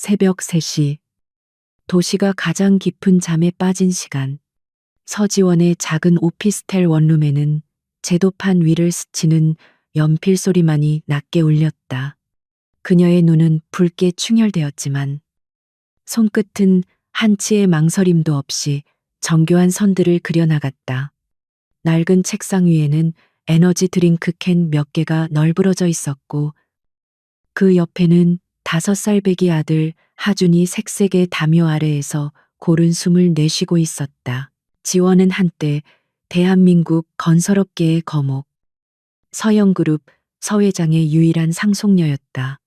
새벽 3시. 도시가 가장 깊은 잠에 빠진 시간. 서지원의 작은 오피스텔 원룸에는 제도판 위를 스치는 연필 소리만이 낮게 울렸다. 그녀의 눈은 붉게 충혈되었지만 손끝은 한치의 망설임도 없이 정교한 선들을 그려나갔다. 낡은 책상 위에는 에너지 드링크 캔 몇 개가 널브러져 있었고 그 옆에는 5살 배기 아들 하준이 색색의 담요 아래에서 고른 숨을 내쉬고 있었다. 지원은 한때 대한민국 건설업계의 거목, 서영그룹 서 회장의 유일한 상속녀였다.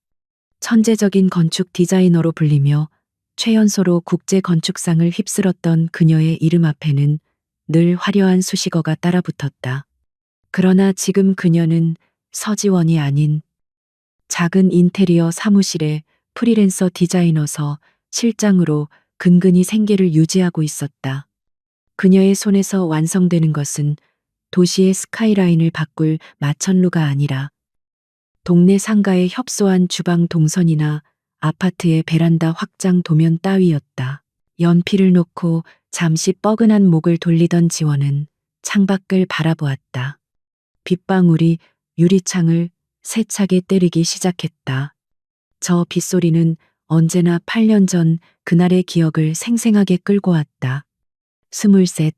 천재적인 건축 디자이너로 불리며 최연소로 국제 건축상을 휩쓸었던 그녀의 이름 앞에는 늘 화려한 수식어가 따라붙었다. 그러나 지금 그녀는 서지원이 아닌 작은 인테리어 사무실의 프리랜서 디자이너서 실장으로 근근히 생계를 유지하고 있었다. 그녀의 손에서 완성되는 것은 도시의 스카이라인을 바꿀 마천루가 아니라 동네 상가에 협소한 주방 동선이나 아파트의 베란다 확장 도면 따위였다. 연필을 놓고 잠시 뻐근한 목을 돌리던 지원은 창밖을 바라보았다. 빗방울이 유리창을 세차게 때리기 시작했다. 저 빗소리는 언제나 8년 전 그날의 기억을 생생하게 끌고 왔다. 23.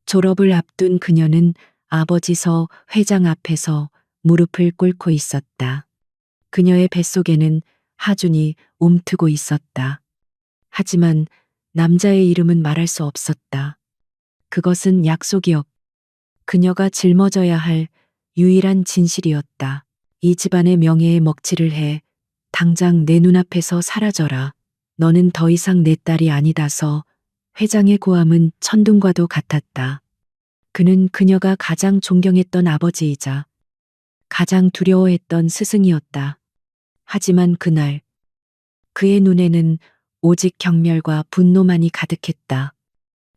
졸업을 앞둔 그녀는 아버지 서 회장 앞에서 무릎을 꿇고 있었다. 그녀의 뱃속에는 하준이 움트고 있었다. 하지만 남자의 이름은 말할 수 없었다. 그것은 약속이었고 그녀가 짊어져야 할 유일한 진실이었다. 이 집안의 명예에 먹칠을 해 당장 내 눈앞에서 사라져라. 너는 더 이상 내 딸이 아니다서 회장의 고함은 천둥과도 같았다. 그는 그녀가 가장 존경했던 아버지이자 가장 두려워했던 스승이었다. 하지만 그날 그의 눈에는 오직 경멸과 분노만이 가득했다.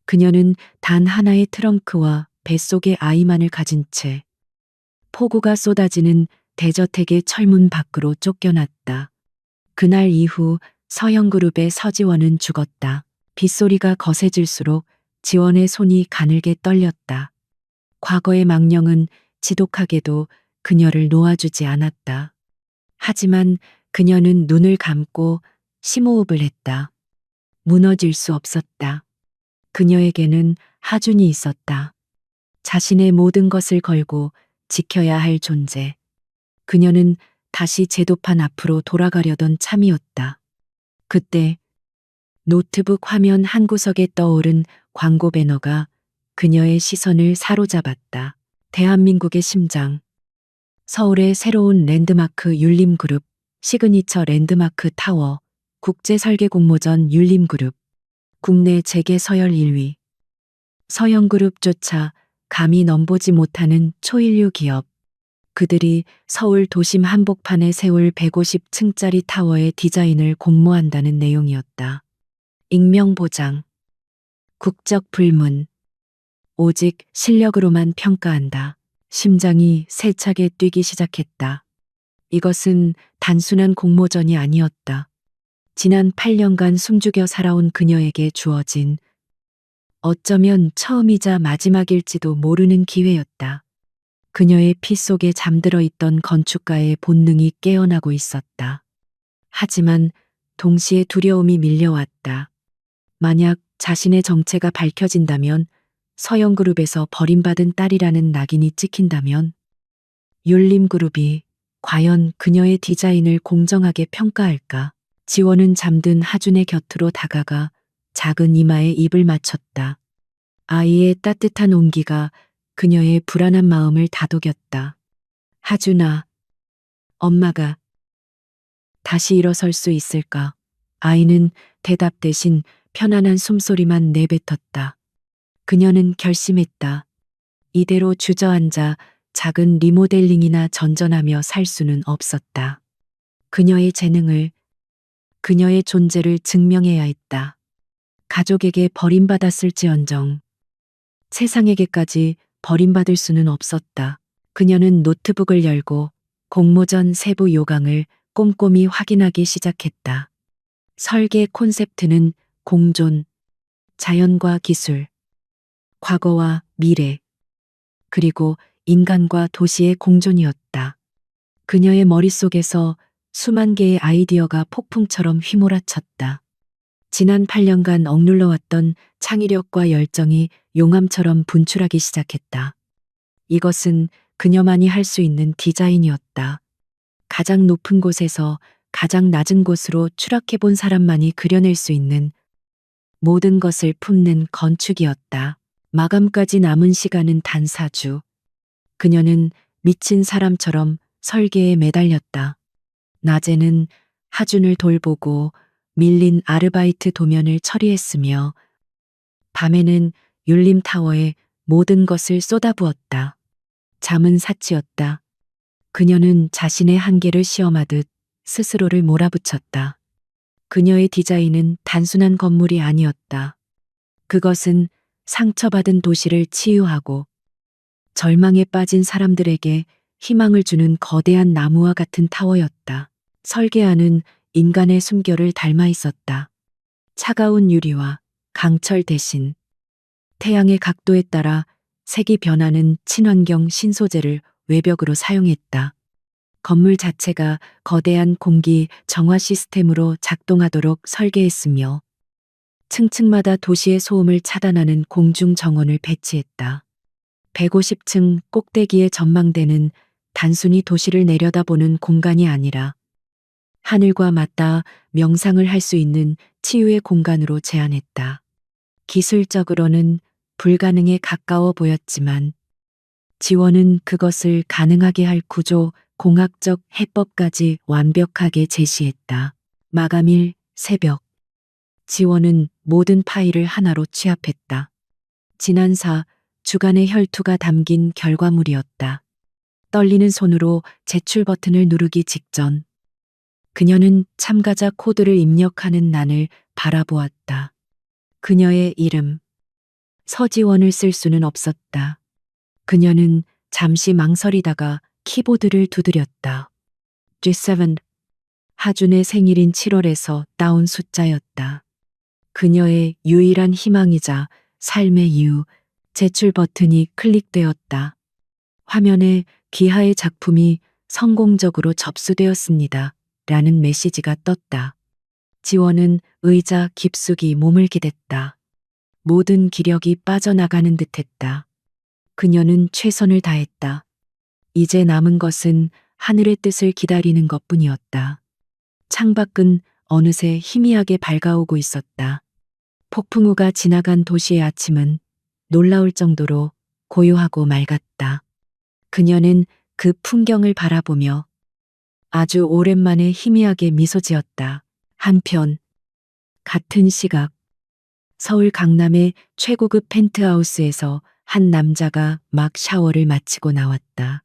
그녀는 단 하나의 트렁크와 뱃속의 아이만을 가진 채 폭우가 쏟아지는 대저택의 철문 밖으로 쫓겨났다. 그날 이후 서영그룹의 서지원은 죽었다. 빗소리가 거세질수록 지원의 손이 가늘게 떨렸다. 과거의 망령은 지독하게도 그녀를 놓아주지 않았다. 하지만 그녀는 눈을 감고 심호흡을 했다. 무너질 수 없었다. 그녀에게는 하준이 있었다. 자신의 모든 것을 걸고 지켜야 할 존재. 그녀는 다시 제도판 앞으로 돌아가려던 참이었다. 그때 노트북 화면 한 구석에 떠오른 광고 배너가 그녀의 시선을 사로잡았다. 대한민국의 심장. 서울의 새로운 랜드마크 율림그룹, 시그니처 랜드마크 타워, 국제설계 공모전 율림그룹, 국내 재계 서열 1위. 서영그룹조차 감히 넘보지 못하는 초일류 기업. 그들이 서울 도심 한복판에 세울 150층짜리 타워의 디자인을 공모한다는 내용이었다. 익명 보장. 국적 불문. 오직 실력으로만 평가한다. 심장이 세차게 뛰기 시작했다. 이것은 단순한 공모전이 아니었다. 지난 8년간 숨죽여 살아온 그녀에게 주어진 어쩌면 처음이자 마지막일지도 모르는 기회였다. 그녀의 피 속에 잠들어 있던 건축가의 본능이 깨어나고 있었다. 하지만 동시에 두려움이 밀려왔다. 만약 자신의 정체가 밝혀진다면, 서영그룹에서 버림받은 딸이라는 낙인이 찍힌다면, 율림그룹이 과연 그녀의 디자인을 공정하게 평가할까? 지원은 잠든 하준의 곁으로 다가가 작은 이마에 입을 맞췄다. 아이의 따뜻한 온기가 그녀의 불안한 마음을 다독였다. 하준아, 엄마가 다시 일어설 수 있을까? 아이는 대답 대신 편안한 숨소리만 내뱉었다. 그녀는 결심했다. 이대로 주저앉아 작은 리모델링이나 전전하며 살 수는 없었다. 그녀의 재능을, 그녀의 존재를 증명해야 했다. 가족에게 버림받았을지언정 세상에게까지 버림받을 수는 없었다. 그녀는 노트북을 열고 공모전 세부 요강을 꼼꼼히 확인하기 시작했다. 설계 콘셉트는 공존, 자연과 기술, 과거와 미래, 그리고 인간과 도시의 공존이었다. 그녀의 머릿속에서 수만 개의 아이디어가 폭풍처럼 휘몰아쳤다. 지난 8년간 억눌러왔던 창의력과 열정이 용암처럼 분출하기 시작했다. 이것은 그녀만이 할 수 있는 디자인이었다. 가장 높은 곳에서 가장 낮은 곳으로 추락해 본 사람만이 그려낼 수 있는 모든 것을 품는 건축이었다. 마감까지 남은 시간은 단 4주. 그녀는 미친 사람처럼 설계에 매달렸다. 낮에는 하준을 돌보고 밀린 아르바이트 도면을 처리했으며 밤에는 율림타워에 모든 것을 쏟아부었다. 잠은 사치였다. 그녀는 자신의 한계를 시험하듯 스스로를 몰아붙였다. 그녀의 디자인은 단순한 건물이 아니었다. 그것은 상처받은 도시를 치유하고 절망에 빠진 사람들에게 희망을 주는 거대한 나무와 같은 타워였다. 설계안은 인간의 숨결을 닮아 있었다. 차가운 유리와 강철 대신 태양의 각도에 따라 색이 변하는 친환경 신소재를 외벽으로 사용했다. 건물 자체가 거대한 공기 정화 시스템으로 작동하도록 설계했으며 층층마다 도시의 소음을 차단하는 공중 정원을 배치했다. 150층 꼭대기의 전망대는 단순히 도시를 내려다보는 공간이 아니라 하늘과 맞닿아 명상을 할 수 있는 치유의 공간으로 제안했다. 기술적으로는 불가능에 가까워 보였지만 지원은 그것을 가능하게 할 구조, 공학적 해법까지 완벽하게 제시했다. 마감일 새벽. 지원은 모든 파일을 하나로 취합했다. 지난 4주간의 혈투가 담긴 결과물이었다. 떨리는 손으로 제출 버튼을 누르기 직전 그녀는 참가자 코드를 입력하는 난을 바라보았다. 그녀의 이름, 서지원을 쓸 수는 없었다. 그녀는 잠시 망설이다가 키보드를 두드렸다. G7, 하준의 생일인 7월에서 따온 숫자였다. 그녀의 유일한 희망이자 삶의 이유, 제출 버튼이 클릭되었다. 화면에 기하의 작품이 성공적으로 접수되었습니다. 라는 메시지가 떴다. 지원은 의자 깊숙이 몸을 기댔다. 모든 기력이 빠져나가는 듯했다. 그녀는 최선을 다했다. 이제 남은 것은 하늘의 뜻을 기다리는 것뿐이었다. 창밖은 어느새 희미하게 밝아오고 있었다. 폭풍우가 지나간 도시의 아침은 놀라울 정도로 고요하고 맑았다. 그녀는 그 풍경을 바라보며 아주 오랜만에 희미하게 미소 지었다. 한편 같은 시각 서울 강남의 최고급 펜트하우스에서 한 남자가 막 샤워를 마치고 나왔다.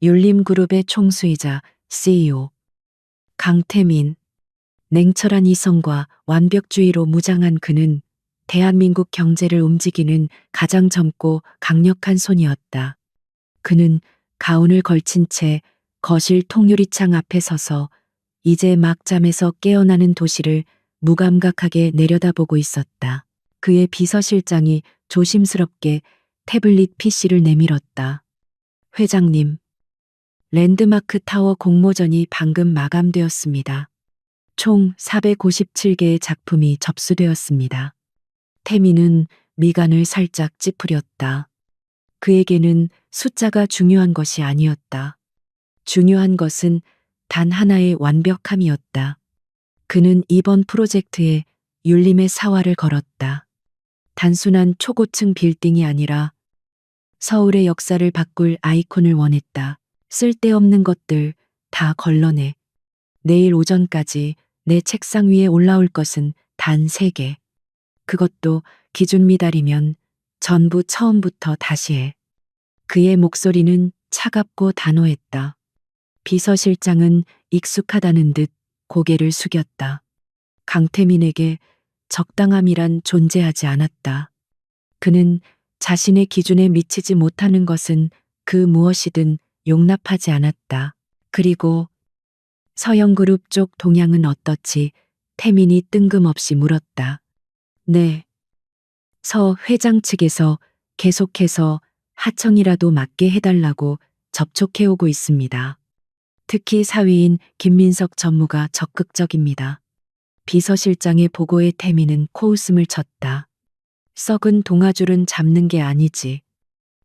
율림그룹의 총수이자 CEO 강태민. 냉철한 이성과 완벽주의로 무장한 그는 대한민국 경제를 움직이는 가장 젊고 강력한 손이었다. 그는 가운을 걸친 채 거실 통유리창 앞에 서서 이제 막 잠에서 깨어나는 도시를 무감각하게 내려다보고 있었다. 그의 비서실장이 조심스럽게 태블릿 PC를 내밀었다. 회장님, 랜드마크 타워 공모전이 방금 마감되었습니다. 총 457개의 작품이 접수되었습니다. 태민은 미간을 살짝 찌푸렸다. 그에게는 숫자가 중요한 것이 아니었다. 중요한 것은 단 하나의 완벽함이었다. 그는 이번 프로젝트에 율림의 사활을 걸었다. 단순한 초고층 빌딩이 아니라 서울의 역사를 바꿀 아이콘을 원했다. 쓸데없는 것들 다 걸러내. 내일 오전까지 내 책상 위에 올라올 것은 단 3개. 그것도 기준 미달이면 전부 처음부터 다시 해. 그의 목소리는 차갑고 단호했다. 비서실장은 익숙하다는 듯 고개를 숙였다. 강태민에게 적당함이란 존재하지 않았다. 그는 자신의 기준에 미치지 못하는 것은 그 무엇이든 용납하지 않았다. 그리고 서영그룹 쪽 동향은 어떻지? 태민이 뜬금없이 물었다. 네. 서 회장 측에서 계속해서 하청이라도 맡게 해달라고 접촉해오고 있습니다. 특히 사위인 김민석 전무가 적극적입니다. 비서실장의 보고에 태민은 코웃음을 쳤다. 썩은 동아줄은 잡는 게 아니지.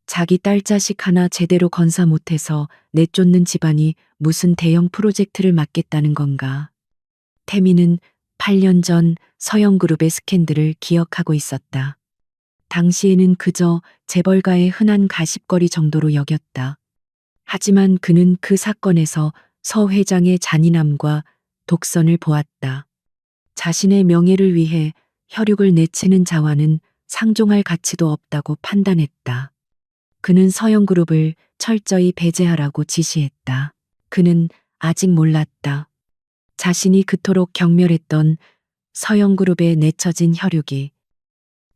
자기 딸 자식 하나 제대로 건사 못해서 내쫓는 집안이 무슨 대형 프로젝트를 맡겠다는 건가. 태민은 8년 전 서영그룹의 스캔들을 기억하고 있었다. 당시에는 그저 재벌가의 흔한 가십거리 정도로 여겼다. 하지만 그는 그 사건에서 서 회장의 잔인함과 독선을 보았다. 자신의 명예를 위해 혈육을 내치는 자와는 상종할 가치도 없다고 판단했다. 그는 서영그룹을 철저히 배제하라고 지시했다. 그는 아직 몰랐다. 자신이 그토록 경멸했던 서영그룹에 내쳐진 혈육이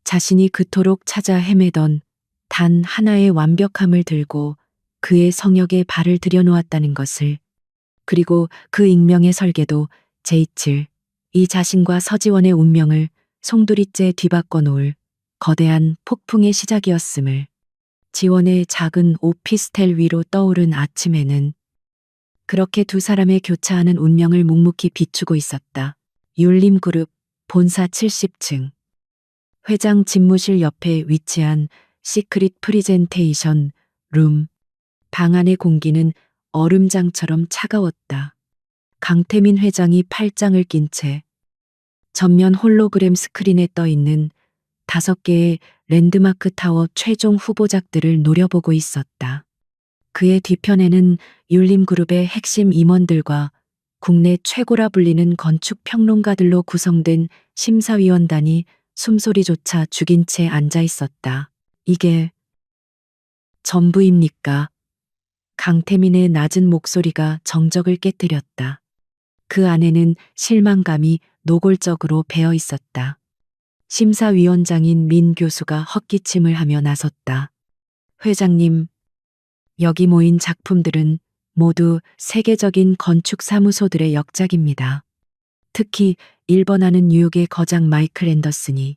자신이 그토록 찾아 헤매던 단 하나의 완벽함을 들고 그의 성역에 발을 들여놓았다는 것을, 그리고 그 익명의 설계도 제이칠, 이 자신과 서지원의 운명을 송두리째 뒤바꿔 놓을 거대한 폭풍의 시작이었음을. 지원의 작은 오피스텔 위로 떠오른 아침에는 그렇게 두 사람의 교차하는 운명을 묵묵히 비추고 있었다. 율림그룹 본사 70층. 회장 집무실 옆에 위치한 시크릿 프리젠테이션 룸. 방 안의 공기는 얼음장처럼 차가웠다. 강태민 회장이 팔짱을 낀 채 전면 홀로그램 스크린에 떠 있는 5개의 랜드마크 타워 최종 후보작들을 노려보고 있었다. 그의 뒤편에는 율림그룹의 핵심 임원들과 국내 최고라 불리는 건축 평론가들로 구성된 심사위원단이 숨소리조차 죽인 채 앉아 있었다. 이게 전부입니까? 강태민의 낮은 목소리가 정적을 깨뜨렸다. 그 안에는 실망감이 노골적으로 배어 있었다. 심사위원장인 민 교수가 헛기침을 하며 나섰다. 회장님, 여기 모인 작품들은 모두 세계적인 건축 사무소들의 역작입니다. 특히 1번 하는 뉴욕의 거장 마이클 앤더슨이,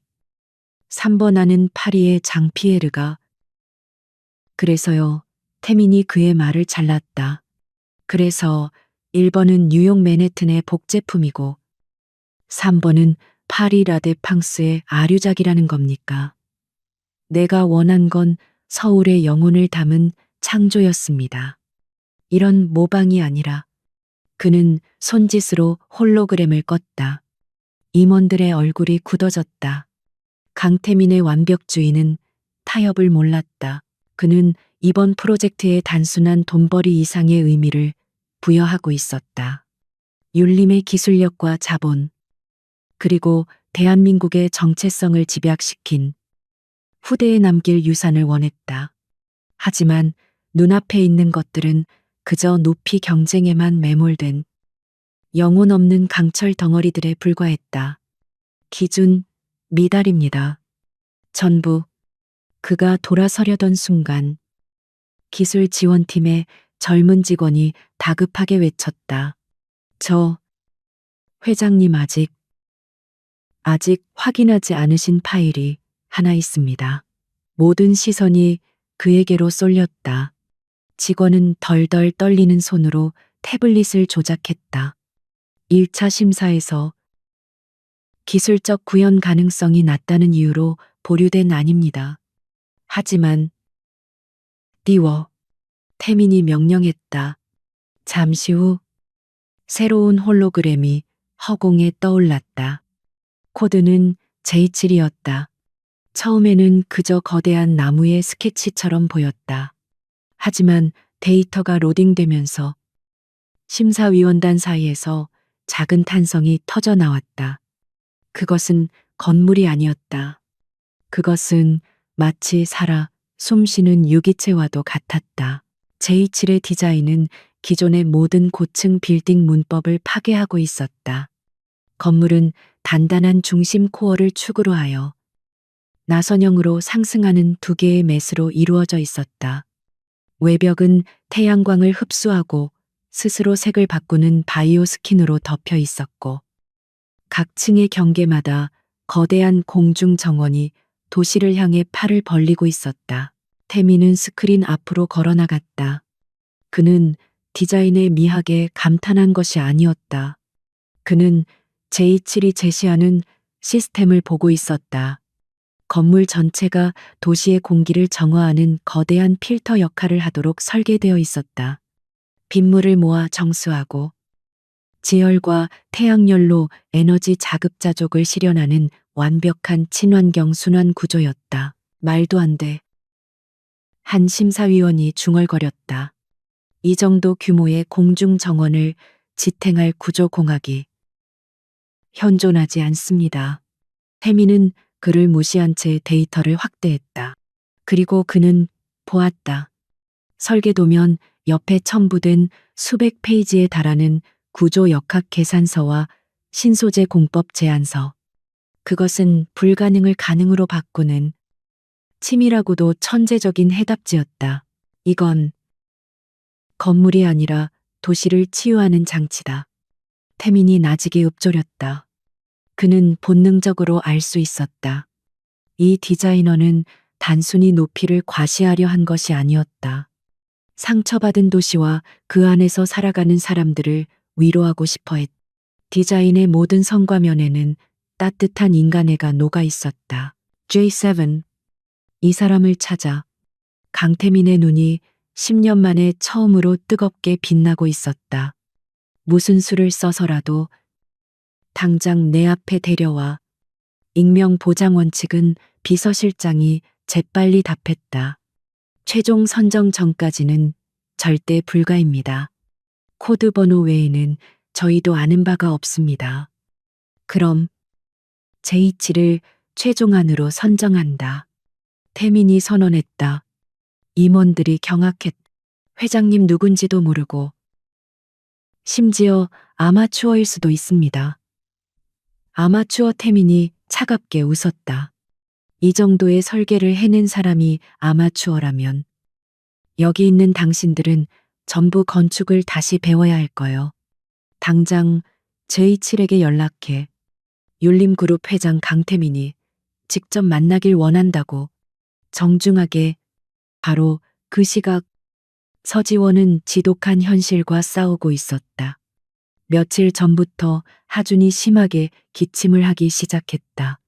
3번 하는 파리의 장 피에르가. 그래서요, 태민이 그의 말을 잘랐다. 그래서 1번은 뉴욕 맨해튼의 복제품이고 3번은 파리 라데팡스의 아류작이라는 겁니까? 내가 원한 건 서울의 영혼을 담은 창조였습니다. 이런 모방이 아니라. 그는 손짓으로 홀로그램을 껐다. 임원들의 얼굴이 굳어졌다. 강태민의 완벽주의는 타협을 몰랐다. 그는 이번 프로젝트의 단순한 돈벌이 이상의 의미를 부여하고 있었다. 율림의 기술력과 자본, 그리고 대한민국의 정체성을 집약시킨 후대에 남길 유산을 원했다. 하지만 눈앞에 있는 것들은 그저 높이 경쟁에만 매몰된 영혼 없는 강철 덩어리들에 불과했다. 기준, 미달입니다. 전부. 그가 돌아서려던 순간 기술 지원팀의 젊은 직원이 다급하게 외쳤다. 회장님 아직 확인하지 않으신 파일이 하나 있습니다. 모든 시선이 그에게로 쏠렸다. 직원은 덜덜 떨리는 손으로 태블릿을 조작했다. 1차 심사에서 기술적 구현 가능성이 낮다는 이유로 보류된 아닙니다. 하지만 띄워. 태민이 명령했다. 잠시 후 새로운 홀로그램이 허공에 떠올랐다. 코드는 J7이었다. 처음에는 그저 거대한 나무의 스케치처럼 보였다. 하지만 데이터가 로딩되면서 심사위원단 사이에서 작은 탄성이 터져 나왔다. 그것은 건물이 아니었다. 그것은 마치 살아 숨쉬는 유기체와도 같았다. J7의 디자인은 기존의 모든 고층 빌딩 문법을 파괴하고 있었다. 건물은 단단한 중심 코어를 축으로 하여 나선형으로 상승하는 2개의 메스로 이루어져 있었다. 외벽은 태양광을 흡수하고 스스로 색을 바꾸는 바이오 스킨으로 덮여 있었고 각 층의 경계마다 거대한 공중 정원이 도시를 향해 팔을 벌리고 있었다. 태민은 스크린 앞으로 걸어나갔다. 그는 디자인의 미학에 감탄한 것이 아니었다. 그는 J7이 제시하는 시스템을 보고 있었다. 건물 전체가 도시의 공기를 정화하는 거대한 필터 역할을 하도록 설계되어 있었다. 빗물을 모아 정수하고 지열과 태양열로 에너지 자급자족을 실현하는 완벽한 친환경 순환 구조였다. 말도 안 돼. 한 심사위원이 중얼거렸다. 이 정도 규모의 공중 정원을 지탱할 구조공학이 현존하지 않습니다. 태민은 그를 무시한 채 데이터를 확대했다. 그리고 그는 보았다. 설계도면 옆에 첨부된 수백 페이지에 달하는 구조 역학 계산서와 신소재 공법 제안서. 그것은 불가능을 가능으로 바꾸는 치밀하고도 천재적인 해답지였다. 이건 건물이 아니라 도시를 치유하는 장치다. 태민이 나직에 읊조렸다. 그는 본능적으로 알 수 있었다. 이 디자이너는 단순히 높이를 과시하려 한 것이 아니었다. 상처받은 도시와 그 안에서 살아가는 사람들을 위로하고 싶어 했다. 디자인의 모든 성과면에는 따뜻한 인간애가 녹아 있었다. J7. 이 사람을 찾아. 강태민의 눈이 10년 만에 처음으로 뜨겁게 빛나고 있었다. 무슨 수를 써서라도 당장 내 앞에 데려와. 익명 보장 원칙은 비서실장이 재빨리 답했다. 최종 선정 전까지는 절대 불가입니다. 코드 번호 외에는 저희도 아는 바가 없습니다. 그럼 J7을 최종안으로 선정한다. 태민이 선언했다. 임원들이 경악했다. 회장님 누군지도 모르고 심지어 아마추어일 수도 있습니다. 아마추어 태민이 차갑게 웃었다. 이 정도의 설계를 해낸 사람이 아마추어라면 여기 있는 당신들은 전부 건축을 다시 배워야 할 거요. 당장 J7에게 연락해. 율림그룹 회장 강태민이 직접 만나길 원한다고. 정중하게. 바로 그 시각 서지원은 지독한 현실과 싸우고 있었다. 며칠 전부터 하준이 심하게 기침을 하기 시작했다.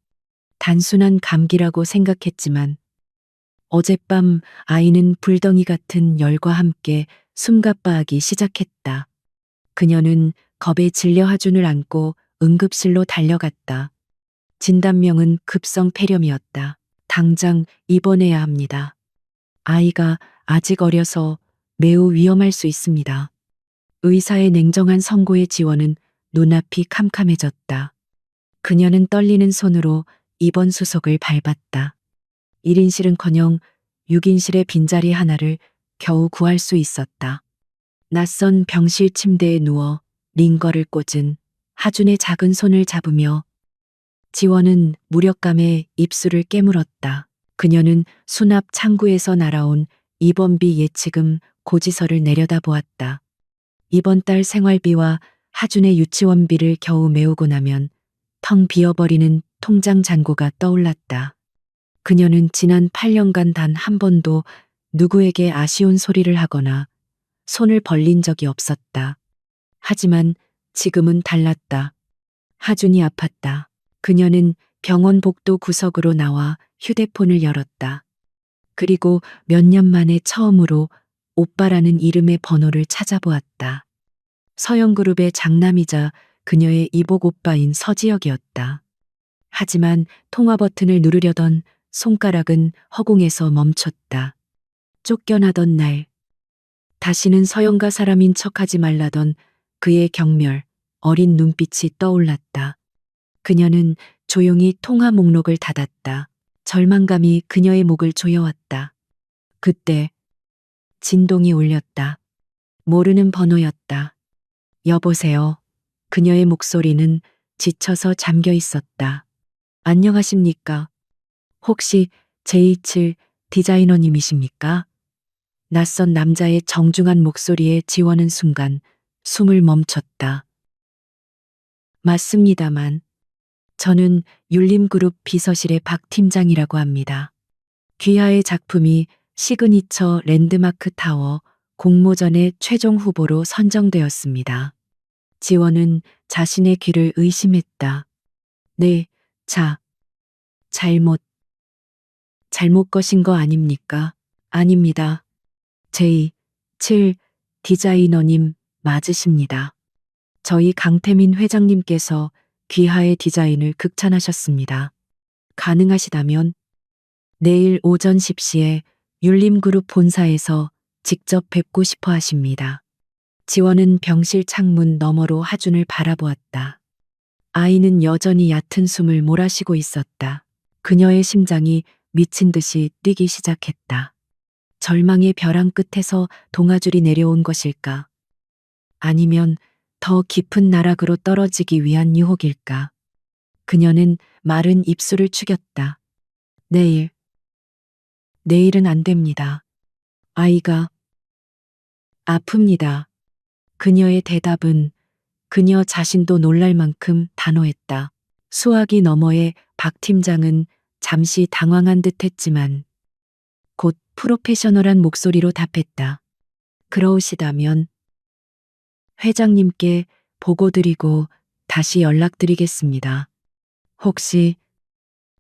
단순한 감기라고 생각했지만 어젯밤 아이는 불덩이 같은 열과 함께 숨가빠하기 시작했다. 그녀는 겁에 질려 하준을 안고 응급실로 달려갔다. 진단명은 급성 폐렴이었다. 당장 입원해야 합니다. 아이가 아직 어려서 매우 위험할 수 있습니다. 의사의 냉정한 선고의 지원은 눈앞이 캄캄해졌다. 그녀는 떨리는 손으로 입원 수속을 밟았다. 1인실은커녕 6인실의 빈자리 하나를 겨우 구할 수 있었다. 낯선 병실 침대에 누워 링거를 꽂은 하준의 작은 손을 잡으며 지원은 무력감에 입술을 깨물었다. 그녀는 수납 창구에서 날아온 입원비 예치금 고지서를 내려다보았다. 이번 달 생활비와 하준의 유치원비를 겨우 메우고 나면 텅 비어버리는 통장 잔고가 떠올랐다. 그녀는 지난 8년간 단 한 번도 누구에게 아쉬운 소리를 하거나 손을 벌린 적이 없었다. 하지만 지금은 달랐다. 하준이 아팠다. 그녀는 병원 복도 구석으로 나와 휴대폰을 열었다. 그리고 몇 년 만에 처음으로 오빠라는 이름의 번호를 찾아보았다. 서영그룹의 장남이자 그녀의 이복 오빠인 서지혁이었다. 하지만 통화 버튼을 누르려던 손가락은 허공에서 멈췄다. 쫓겨나던 날, 다시는 서영가 사람인 척하지 말라던 그의 경멸, 어린 눈빛이 떠올랐다. 그녀는 조용히 통화 목록을 닫았다. 절망감이 그녀의 목을 조여왔다. 그때 진동이 울렸다. 모르는 번호였다. 여보세요. 그녀의 목소리는 지쳐서 잠겨 있었다. 안녕하십니까? 혹시 J7 디자이너님이십니까? 낯선 남자의 정중한 목소리에 지원은 순간 숨을 멈췄다. 맞습니다만 저는 율림그룹 비서실의 박 팀장이라고 합니다. 귀하의 작품이 시그니처 랜드마크 타워 공모전의 최종 후보로 선정되었습니다. 지원은 자신의 귀를 의심했다. 네, 잘못 것인 거 아닙니까? 아닙니다. J7 디자이너님 맞으십니다. 저희 강태민 회장님께서 귀하의 디자인을 극찬하셨습니다. 가능하시다면 내일 오전 10시에 율림그룹 본사에서 직접 뵙고 싶어 하십니다. 지원은 병실 창문 너머로 하준을 바라보았다. 아이는 여전히 얕은 숨을 몰아쉬고 있었다. 그녀의 심장이 미친 듯이 뛰기 시작했다. 절망의 벼랑 끝에서 동아줄이 내려온 것일까? 아니면 더 깊은 나락으로 떨어지기 위한 유혹일까? 그녀는 마른 입술을 축였다. 내일은 안 됩니다. 아이가 아픕니다. 그녀의 대답은 그녀 자신도 놀랄 만큼 단호했다. 수화기 너머의 박 팀장은 잠시 당황한 듯 했지만 곧 프로페셔널한 목소리로 답했다. 그러시다면 회장님께 보고드리고 다시 연락드리겠습니다. 혹시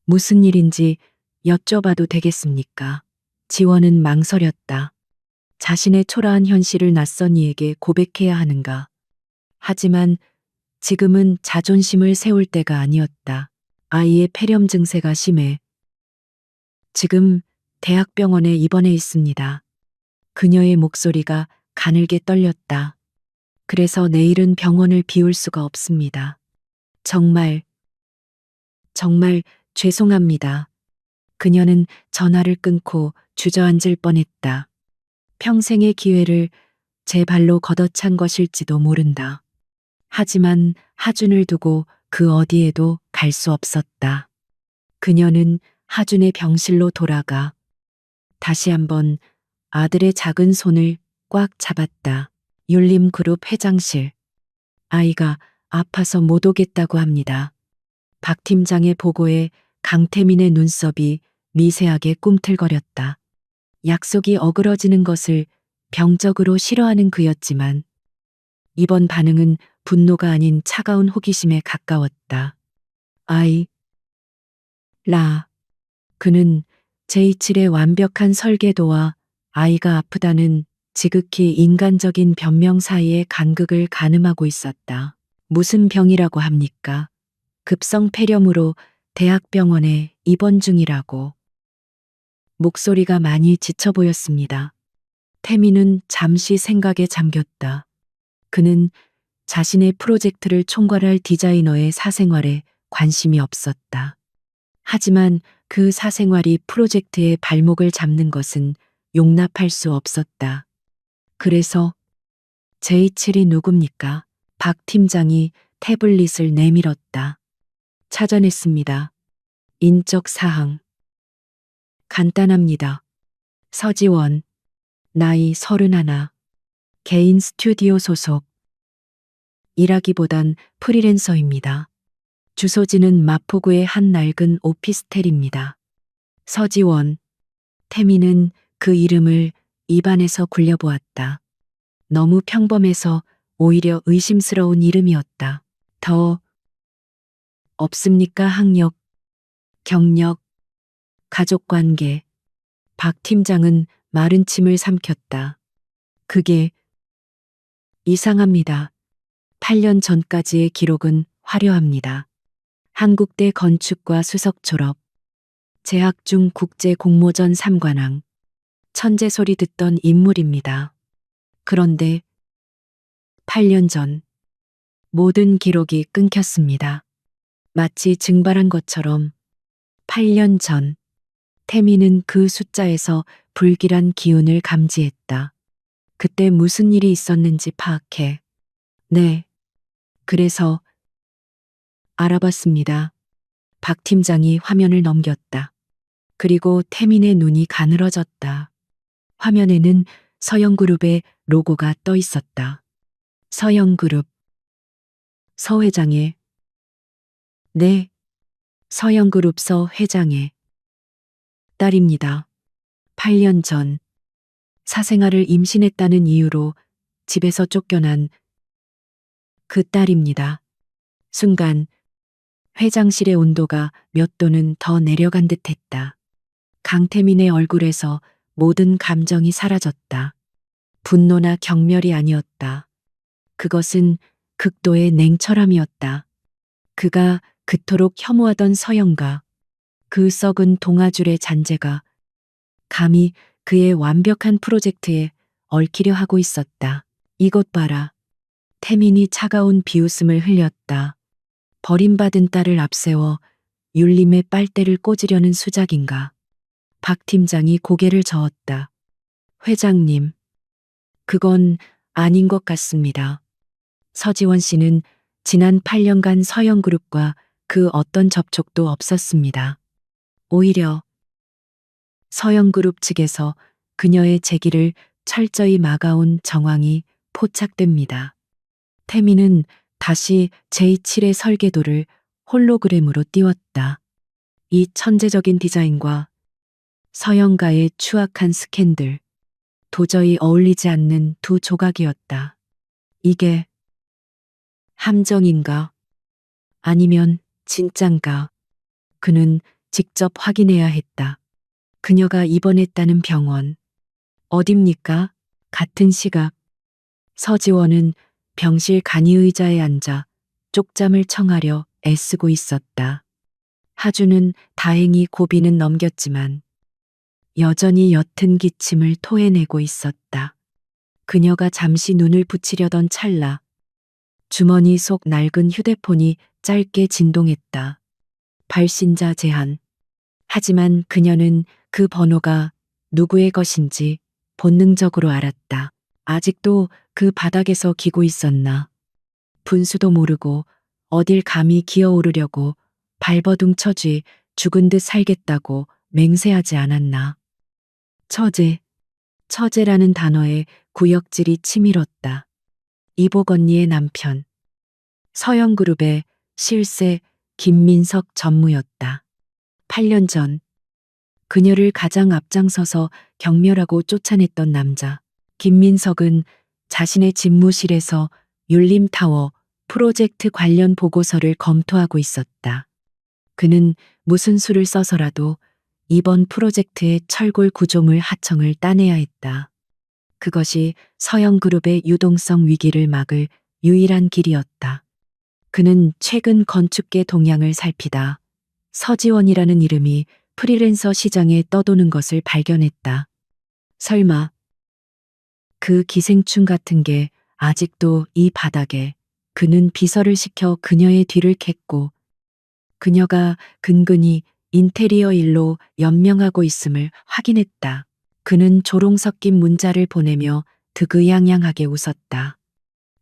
무슨 일인지 여쭤봐도 되겠습니까? 지원은 망설였다. 자신의 초라한 현실을 낯선 이에게 고백해야 하는가. 하지만 지금은 자존심을 세울 때가 아니었다. 아이의 폐렴 증세가 심해. 지금 대학병원에 입원해 있습니다. 그녀의 목소리가 가늘게 떨렸다. 그래서 내일은 병원을 비울 수가 없습니다. 정말 죄송합니다. 그녀는 전화를 끊고 주저앉을 뻔했다. 평생의 기회를 제 발로 걷어찬 것일지도 모른다. 하지만 하준을 두고 그 어디에도 갈 수 없었다. 그녀는 하준의 병실로 돌아가 다시 한번 아들의 작은 손을 꽉 잡았다. 율림그룹 회장실. 아이가 아파서 못 오겠다고 합니다. 박 팀장의 보고에 강태민의 눈썹이 미세하게 꿈틀거렸다. 약속이 어그러지는 것을 병적으로 싫어하는 그였지만 이번 반응은 분노가 아닌 차가운 호기심에 가까웠다. 그는 J7의 완벽한 설계도와 아이가 아프다는 지극히 인간적인 변명 사이에 간극을 가늠하고 있었다. 무슨 병이라고 합니까? 급성 폐렴으로 대학병원에 입원 중이라고. 목소리가 많이 지쳐 보였습니다. 태민은 잠시 생각에 잠겼다. 그는 자신의 프로젝트를 총괄할 디자이너의 사생활에 관심이 없었다. 하지만 그 사생활이 프로젝트의 발목을 잡는 것은 용납할 수 없었다. 그래서 J7이 누굽니까? 박 팀장이 태블릿을 내밀었다. 찾아냈습니다. 인적 사항. 간단합니다. 서지원, 나이 31, 개인 스튜디오 소속. 일하기보단 프리랜서입니다. 주소지는 마포구의 한 낡은 오피스텔입니다. 서지원. 태민은 그 이름을 입안에서 굴려보았다. 너무 평범해서 오히려 의심스러운 이름이었다. 더 없습니까? 학력, 경력, 가족관계. 박 팀장은 마른 침을 삼켰다. 그게 이상합니다. 8년 전까지의 기록은 화려합니다. 한국대 건축과 수석 졸업, 재학 중 국제 공모전 3관왕, 천재 소리 듣던 인물입니다. 그런데 8년 전 모든 기록이 끊겼습니다. 마치 증발한 것처럼 8년 전 태민은 그 숫자에서 불길한 기운을 감지했다. 그때 무슨 일이 있었는지 파악해. 네. 그래서 알아봤습니다. 박 팀장이 화면을 넘겼다. 그리고 태민의 눈이 가늘어졌다. 화면에는 서영그룹의 로고가 떠 있었다. 서영그룹. 서 회장의. 네, 서영그룹서 회장의 딸입니다. 8년 전 사생아를 임신했다는 이유로 집에서 쫓겨난 그 딸입니다. 순간 회장실의 온도가 몇 도는 더 내려간 듯 했다. 강태민의 얼굴에서 모든 감정이 사라졌다. 분노나 경멸이 아니었다. 그것은 극도의 냉철함이었다. 그가 그토록 혐오하던 서영과 그 썩은 동아줄의 잔재가 감히 그의 완벽한 프로젝트에 얽히려 하고 있었다. 이것 봐라. 태민이 차가운 비웃음을 흘렸다. 버림받은 딸을 앞세워 율림의 빨대를 꽂으려는 수작인가. 박 팀장이 고개를 저었다. 회장님, 그건 아닌 것 같습니다. 서지원 씨는 지난 8년간 서영그룹과 그 어떤 접촉도 없었습니다. 오히려 서영그룹 측에서 그녀의 제기를 철저히 막아온 정황이 포착됩니다. 태민은 다시 제7의 설계도를 홀로그램으로 띄웠다. 이 천재적인 디자인과 서영가의 추악한 스캔들, 도저히 어울리지 않는 두 조각이었다. 이게 함정인가? 아니면 진짠가? 그는 직접 확인해야 했다. 그녀가 입원했다는 병원. 어딥니까? 같은 시각. 서지원은 병실 간이의자에 앉아 쪽잠을 청하려 애쓰고 있었다. 하주는 다행히 고비는 넘겼지만 여전히 옅은 기침을 토해내고 있었다. 그녀가 잠시 눈을 붙이려던 찰나 주머니 속 낡은 휴대폰이 짧게 진동했다. 발신자 제한. 하지만 그녀는 그 번호가 누구의 것인지 본능적으로 알았다. 아직도 그 바닥에서 기고 있었나. 분수도 모르고 어딜 감히 기어오르려고 발버둥 쳐쥐 죽은 듯 살겠다고 맹세하지 않았나. 처제라는 단어에 구역질이 치밀었다. 이복 언니의 남편. 서영그룹의 실세 김민석 전무였다. 8년 전 그녀를 가장 앞장서서 경멸하고 쫓아냈던 남자. 김민석은 자신의 집무실에서 율림타워 프로젝트 관련 보고서를 검토하고 있었다. 그는 무슨 수를 써서라도 이번 프로젝트의 철골 구조물 하청을 따내야 했다. 그것이 서영그룹의 유동성 위기를 막을 유일한 길이었다. 그는 최근 건축계 동향을 살피다 서지원이라는 이름이 프리랜서 시장에 떠도는 것을 발견했다. 설마 그 기생충 같은 게 아직도 이 바닥에. 그는 비서를 시켜 그녀의 뒤를 캤고 그녀가 근근히 인테리어 일로 연명하고 있음을 확인했다. 그는 조롱 섞인 문자를 보내며 득의양양하게 웃었다.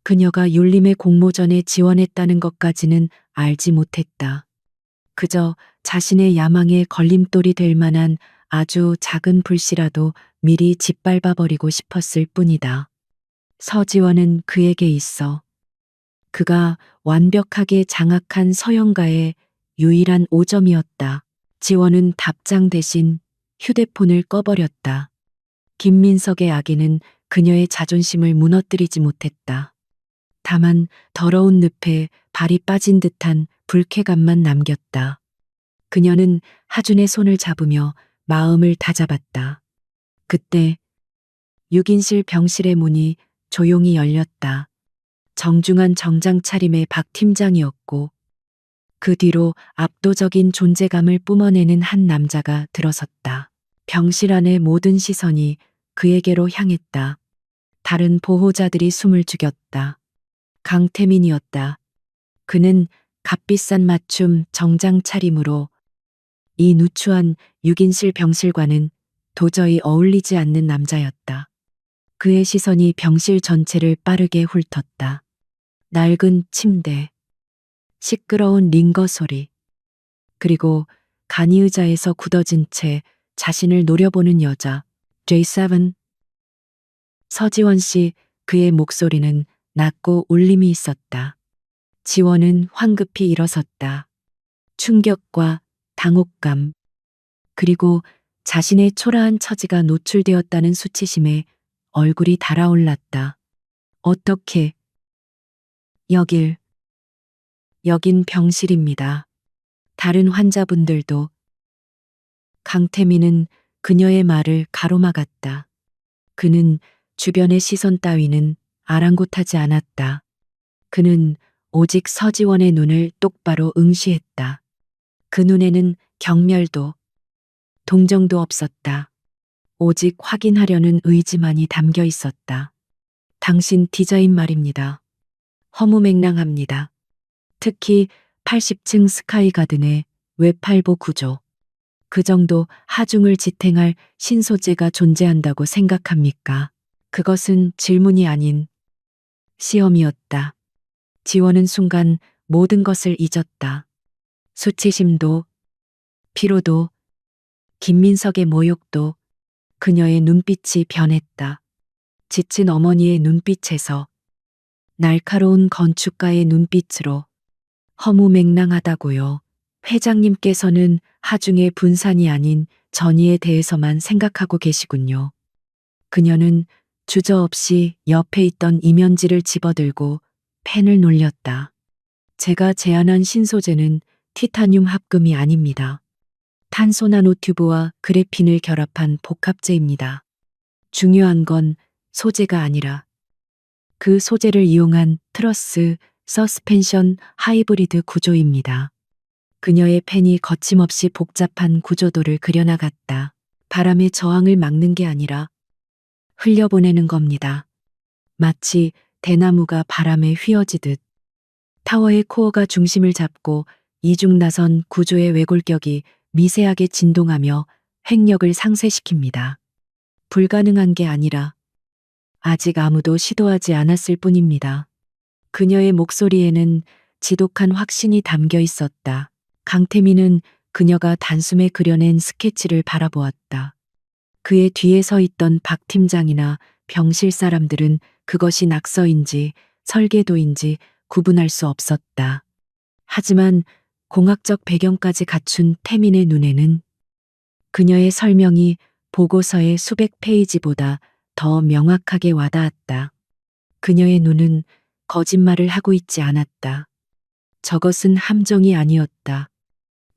그녀가 율림의 공모전에 지원했다는 것까지는 알지 못했다. 그저 자신의 야망에 걸림돌이 될 만한 아주 작은 불씨라도 미리 짓밟아버리고 싶었을 뿐이다. 서지원은 그에게 있어 그가 완벽하게 장악한 서영가의 유일한 오점이었다. 지원은 답장 대신 휴대폰을 꺼버렸다. 김민석의 악의는 그녀의 자존심을 무너뜨리지 못했다. 다만 더러운 늪에 발이 빠진 듯한 불쾌감만 남겼다. 그녀는 하준의 손을 잡으며 마음을 다잡았다. 그때 6인실 병실의 문이 조용히 열렸다. 정중한 정장 차림의 박 팀장이었고 그 뒤로 압도적인 존재감을 뿜어내는 한 남자가 들어섰다. 병실 안의 모든 시선이 그에게로 향했다. 다른 보호자들이 숨을 죽였다. 강태민이었다. 그는 값비싼 맞춤 정장 차림으로 이 누추한 6인실 병실과는 도저히 어울리지 않는 남자였다. 그의 시선이 병실 전체를 빠르게 훑었다. 낡은 침대, 시끄러운 링거 소리, 그리고 간이의자에서 굳어진 채 자신을 노려보는 여자, J7. 서지원 씨, 그의 목소리는 낮고 울림이 있었다. 지원은 황급히 일어섰다. 충격과 당혹감, 그리고 자신의 초라한 처지가 노출되었다는 수치심에 얼굴이 달아올랐다. 어떻게? 여긴 병실입니다. 다른 환자분들도. 강태민은 그녀의 말을 가로막았다. 그는 주변의 시선 따위는 아랑곳하지 않았다. 그는 오직 서지원의 눈을 똑바로 응시했다. 그 눈에는 경멸도, 동정도 없었다. 오직 확인하려는 의지만이 담겨 있었다. 당신 디자인 말입니다. 허무맹랑합니다. 특히 80층 스카이가든의 외팔보 구조. 그 정도 하중을 지탱할 신소재가 존재한다고 생각합니까? 그것은 질문이 아닌 시험이었다. 지원은 순간 모든 것을 잊었다. 수치심도, 피로도, 김민석의 모욕도, 그녀의 눈빛이 변했다. 지친 어머니의 눈빛에서 날카로운 건축가의 눈빛으로. 허무맹랑하다고요. 회장님께서는 하중의 분산이 아닌 전이에 대해서만 생각하고 계시군요. 그녀는 주저없이 옆에 있던 이면지를 집어들고 펜을 놀렸다. 제가 제안한 신소재는 티타늄 합금이 아닙니다. 탄소 나노튜브와 그래핀을 결합한 복합재입니다. 중요한 건 소재가 아니라 그 소재를 이용한 트러스, 서스펜션, 하이브리드 구조입니다. 그녀의 펜이 거침없이 복잡한 구조도를 그려나갔다. 바람의 저항을 막는 게 아니라 흘려보내는 겁니다. 마치 대나무가 바람에 휘어지듯. 타워의 코어가 중심을 잡고 이중 나선 구조의 외골격이 미세하게 진동하며 횡력을 상쇄시킵니다. 불가능한 게 아니라 아직 아무도 시도하지 않았을 뿐입니다. 그녀의 목소리에는 지독한 확신이 담겨 있었다. 강태민은 그녀가 단숨에 그려낸 스케치를 바라보았다. 그의 뒤에 서 있던 박 팀장이나 병실 사람들은 그것이 낙서인지 설계도인지 구분할 수 없었다. 하지만 공학적 배경까지 갖춘 태민의 눈에는 그녀의 설명이 보고서의 수백 페이지보다 더 명확하게 와닿았다. 그녀의 눈은 거짓말을 하고 있지 않았다. 저것은 함정이 아니었다.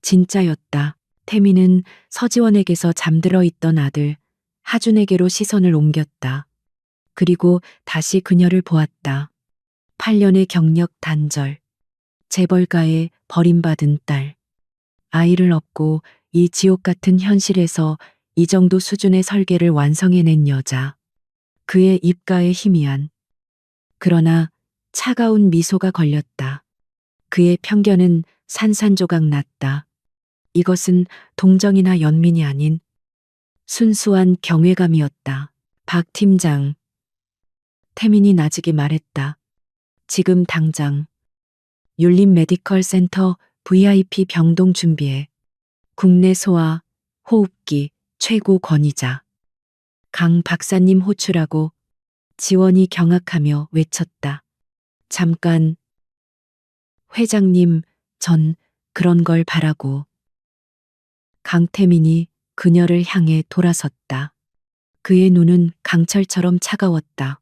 진짜였다. 태민은 서지원에게서 잠들어 있던 아들 하준에게로 시선을 옮겼다. 그리고 다시 그녀를 보았다. 8년의 경력 단절. 재벌가에 버림받은 딸. 아이를 얻고 이 지옥 같은 현실에서 이 정도 수준의 설계를 완성해낸 여자. 그의 입가에 희미한 그러나 차가운 미소가 걸렸다. 그의 편견은 산산조각 났다. 이것은 동정이나 연민이 아닌 순수한 경외감이었다. 박 팀장. 태민이 나직이 말했다. 지금 당장 율림 메디컬 센터 VIP 병동 준비해. 국내 소아, 호흡기 최고 권위자. 강 박사님 호출하고. 지원이 경악하며 외쳤다. 잠깐. 회장님, 전 그런 걸 바라고. 강태민이 그녀를 향해 돌아섰다. 그의 눈은 강철처럼 차가웠다.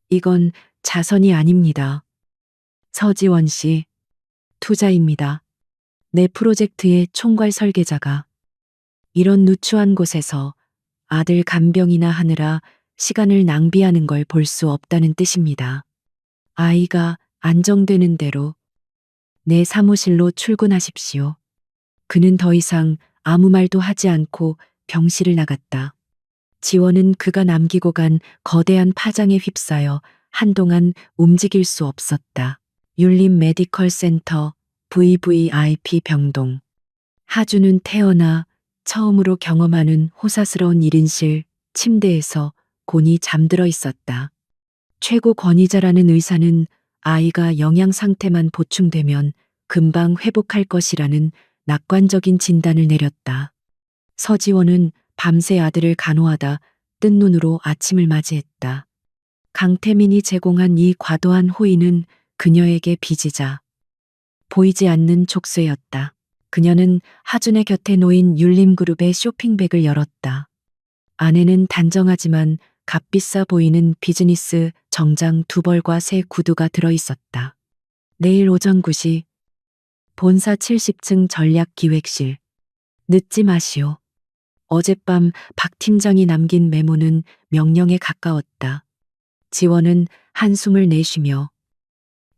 이건 자선이 아닙니다. 서지원 씨, 투자입니다. 내 프로젝트의 총괄 설계자가 이런 누추한 곳에서 아들 간병이나 하느라 시간을 낭비하는 걸 볼 수 없다는 뜻입니다. 아이가 안정되는 대로 내 사무실로 출근하십시오. 그는 더 이상 아무 말도 하지 않고 병실을 나갔다. 지원은 그가 남기고 간 거대한 파장에 휩싸여 한동안 움직일 수 없었다. 율림 메디컬 센터 VVIP 병동. 하주는 태어나 처음으로 경험하는 호사스러운 1인실 침대에서 곤히 잠들어 있었다. 최고 권위자라는 의사는 아이가 영양 상태만 보충되면 금방 회복할 것이라는 낙관적인 진단을 내렸다. 서지원은 밤새 아들을 간호하다 뜬 눈으로 아침을 맞이했다. 강태민이 제공한 이 과도한 호의는 그녀에게 빚이자 보이지 않는 족쇄였다. 그녀는 하준의 곁에 놓인 율림그룹의 쇼핑백을 열었다. 안에는 단정하지만 값비싸 보이는 비즈니스 정장 2벌과 새 구두가 들어있었다. 내일 오전 9시 본사 70층 전략기획실. 늦지 마시오. 어젯밤 박 팀장이 남긴 메모는 명령에 가까웠다. 지원은 한숨을 내쉬며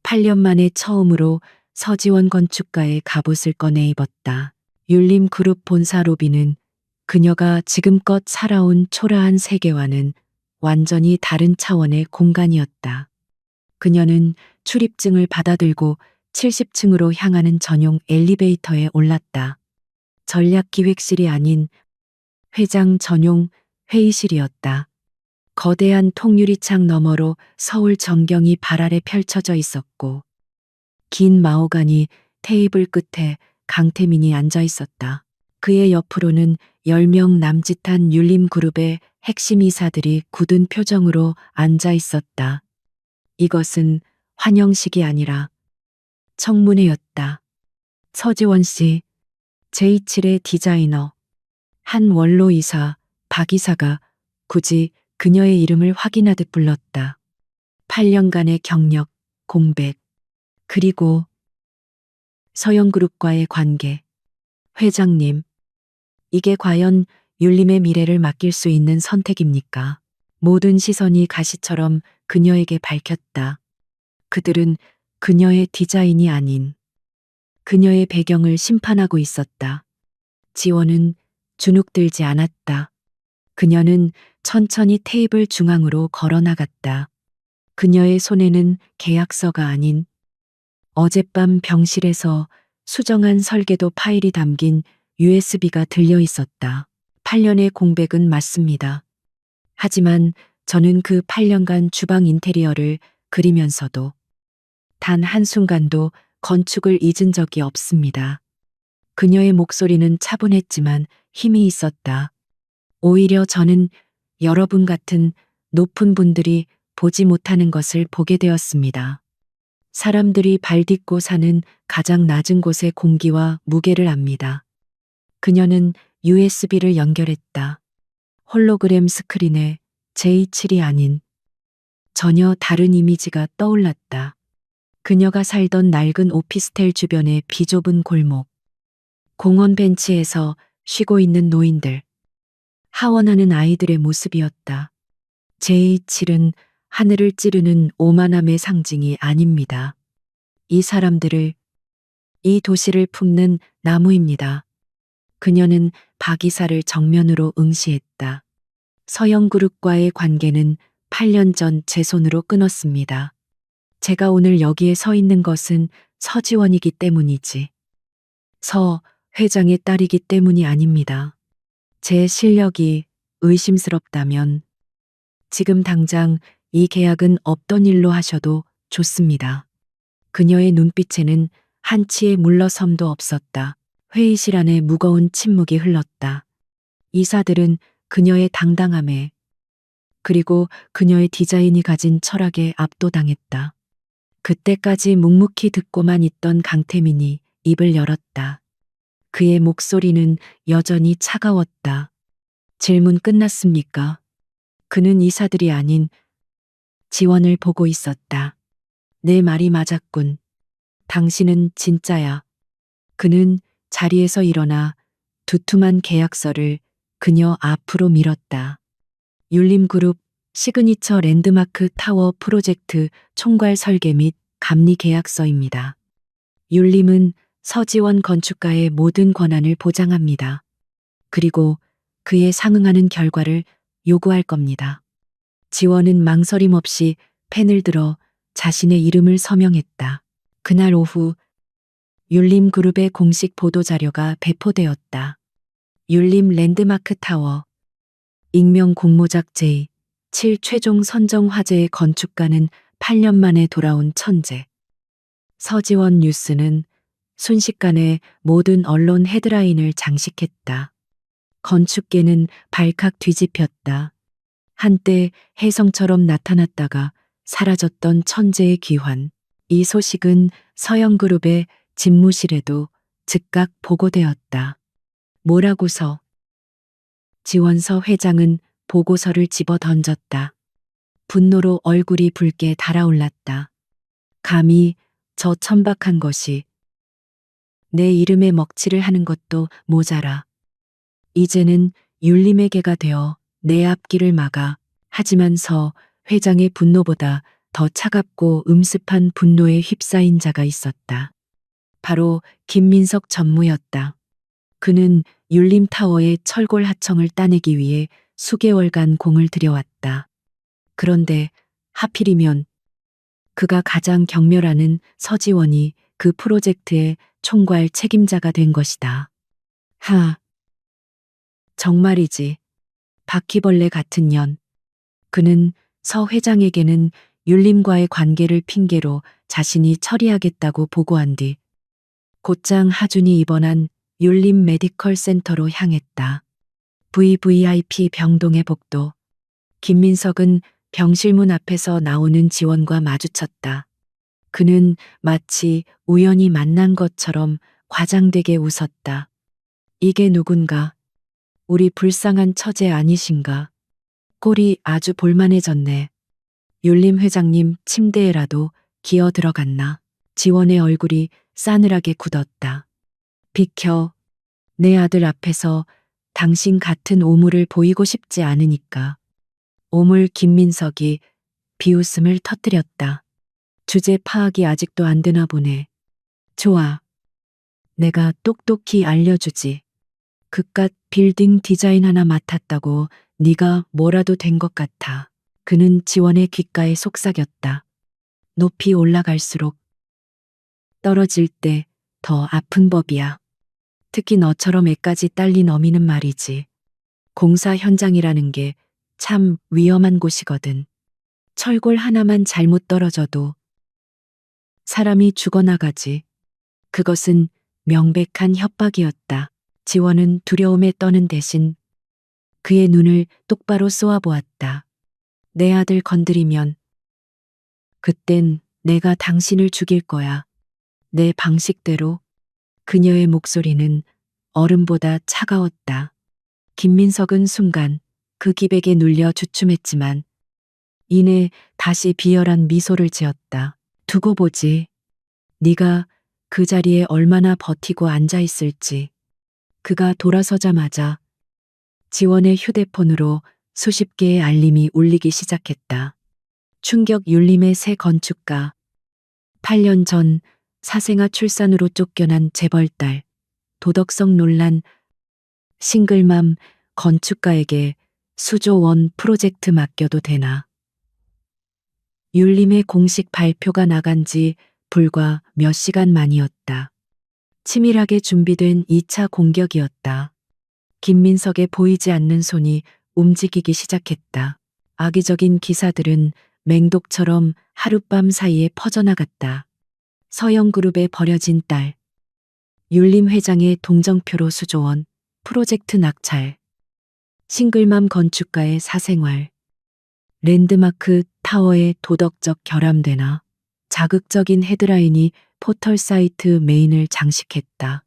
8년 만에 처음으로 서지원 건축가의 갑옷을 꺼내 입었다. 율림그룹 본사 로비는 그녀가 지금껏 살아온 초라한 세계와는 완전히 다른 차원의 공간이었다. 그녀는 출입증을 받아들고 70층으로 향하는 전용 엘리베이터에 올랐다. 전략기획실이 아닌 회장 전용 회의실이었다. 거대한 통유리창 너머로 서울 전경이 발 아래 펼쳐져 있었고 긴 마호가니 테이블 끝에 강태민이 앉아 있었다. 그의 옆으로는 10명 남짓한 율림그룹의 핵심 이사들이 굳은 표정으로 앉아 있었다. 이것은 환영식이 아니라 청문회였다. 서지원 씨, 제27의 디자이너, 한 원로 이사, 박 이사가 굳이 그녀의 이름을 확인하듯 불렀다. 8년간의 경력, 공백, 그리고 서영그룹과의 관계. 회장님, 이게 과연 율림의 미래를 맡길 수 있는 선택입니까? 모든 시선이 가시처럼 그녀에게 밝혔다. 그들은 그녀의 디자인이 아닌 그녀의 배경을 심판하고 있었다. 지원은 주눅들지 않았다. 그녀는 천천히 테이블 중앙으로 걸어 나갔다. 그녀의 손에는 계약서가 아닌 어젯밤 병실에서 수정한 설계도 파일이 담긴 USB가 들려 있었다. 8년의 공백은 맞습니다. 하지만 저는 그 8년간 주방 인테리어를 그리면서도 단 한순간도 건축을 잊은 적이 없습니다. 그녀의 목소리는 차분했지만 힘이 있었다. 오히려 저는 여러분 같은 높은 분들이 보지 못하는 것을 보게 되었습니다. 사람들이 발 딛고 사는 가장 낮은 곳의 공기와 무게를 압니다. 그녀는 USB를 연결했다. 홀로그램 스크린에 J7이 아닌 전혀 다른 이미지가 떠올랐다. 그녀가 살던 낡은 오피스텔 주변의 비좁은 골목, 공원 벤치에서 쉬고 있는 노인들, 하원하는 아이들의 모습이었다. J7은 하늘을 찌르는 오만함의 상징이 아닙니다. 이 사람들을, 이 도시를 품는 나무입니다. 그녀는 박 이사를 정면으로 응시했다. 서영그룹과의 관계는 8년 전 제 손으로 끊었습니다. 제가 오늘 여기에 서 있는 것은 서지원이기 때문이지. 서 회장의 딸이기 때문이 아닙니다. 제 실력이 의심스럽다면 지금 당장 이 계약은 없던 일로 하셔도 좋습니다. 그녀의 눈빛에는 한치의 물러섬도 없었다. 회의실 안에 무거운 침묵이 흘렀다. 이사들은 그녀의 당당함에 그리고 그녀의 디자인이 가진 철학에 압도당했다. 그때까지 묵묵히 듣고만 있던 강태민이 입을 열었다. 그의 목소리는 여전히 차가웠다. 질문 끝났습니까? 그는 이사들이 아닌 지원을 보고 있었다. 내 말이 맞았군. 당신은 진짜야. 그는 자리에서 일어나 두툼한 계약서를 그녀 앞으로 밀었다. 율림그룹 시그니처 랜드마크 타워 프로젝트 총괄 설계 및 감리 계약서입니다. 율림은 서지원 건축가의 모든 권한을 보장합니다. 그리고 그에 상응하는 결과를 요구할 겁니다. 지원은 망설임 없이 펜을 들어 자신의 이름을 서명했다. 그날 오후 율림그룹의 공식 보도자료가 배포되었다. 율림 랜드마크 타워 익명 공모작 제7 최종 선정 화제의 건축가는 8년 만에 돌아온 천재. 서지원 뉴스는 순식간에 모든 언론 헤드라인을 장식했다. 건축계는 발칵 뒤집혔다. 한때 혜성처럼 나타났다가 사라졌던 천재의 귀환. 이 소식은 서영그룹의 집무실에도 즉각 보고되었다. 뭐라고서? 지원서 회장은 보고서를 집어 던졌다. 분노로 얼굴이 붉게 달아올랐다. 감히 저 천박한 것이 내 이름에 먹칠을 하는 것도 모자라. 이제는 율림의 개가 되어 내 앞길을 막아. 하지만 서 회장의 분노보다 더 차갑고 음습한 분노에 휩싸인 자가 있었다. 바로 김민석 전무였다. 그는 율림타워의 철골 하청을 따내기 위해 수개월간 공을 들여왔다. 그런데 하필이면 그가 가장 경멸하는 서지원이 그 프로젝트의 총괄 책임자가 된 것이다. 하, 정말이지. 바퀴벌레 같은 년. 그는 서 회장에게는 율림과의 관계를 핑계로 자신이 처리하겠다고 보고한 뒤 곧장 하준이 입원한 율림 메디컬 센터로 향했다. VVIP 병동의 복도. 김민석은 병실문 앞에서 나오는 지원과 마주쳤다. 그는 마치 우연히 만난 것처럼 과장되게 웃었다. 이게 누군가? 우리 불쌍한 처제 아니신가? 꼴이 아주 볼만해졌네. 율림 회장님 침대에라도 기어 들어갔나? 지원의 얼굴이 싸늘하게 굳었다. 비켜. 내 아들 앞에서 당신 같은 오물을 보이고 싶지 않으니까. 오물 김민석이 비웃음을 터뜨렸다. 주제 파악이 아직도 안 되나 보네. 좋아. 내가 똑똑히 알려주지. 그깟 빌딩 디자인 하나 맡았다고 네가 뭐라도 된 것 같아. 그는 지원의 귓가에 속삭였다. 높이 올라갈수록 떨어질 때 더 아픈 법이야. 특히 너처럼 애까지 딸린 어미는 말이지. 공사 현장이라는 게 참 위험한 곳이거든. 철골 하나만 잘못 떨어져도 사람이 죽어나가지. 그것은 명백한 협박이었다. 지원은 두려움에 떠는 대신 그의 눈을 똑바로 쏘아보았다. 내 아들 건드리면 그땐 내가 당신을 죽일 거야. 내 방식대로. 그녀의 목소리는 얼음보다 차가웠다. 김민석은 순간 그 기백에 눌려 주춤했지만 이내 다시 비열한 미소를 지었다. 두고 보지. 네가 그 자리에 얼마나 버티고 앉아 있을지. 그가 돌아서자마자 지원의 휴대폰으로 수십 개의 알림이 울리기 시작했다. 충격 율림의 새 건축가. 8년 전 사생아 출산으로 쫓겨난 재벌딸. 도덕성 논란. 싱글맘 건축가에게 수조 원 프로젝트 맡겨도 되나. 율림의 공식 발표가 나간 지 불과 몇 시간 만이었다. 치밀하게 준비된 2차 공격이었다. 김민석의 보이지 않는 손이 움직이기 시작했다. 악의적인 기사들은 맹독처럼 하룻밤 사이에 퍼져나갔다. 서영그룹에 버려진 딸. 율림 회장의 동정표로 수조원. 프로젝트 낙찰. 싱글맘 건축가의 사생활. 랜드마크 타워의 도덕적 결함되나. 자극적인 헤드라인이 포털 사이트 메인을 장식했다.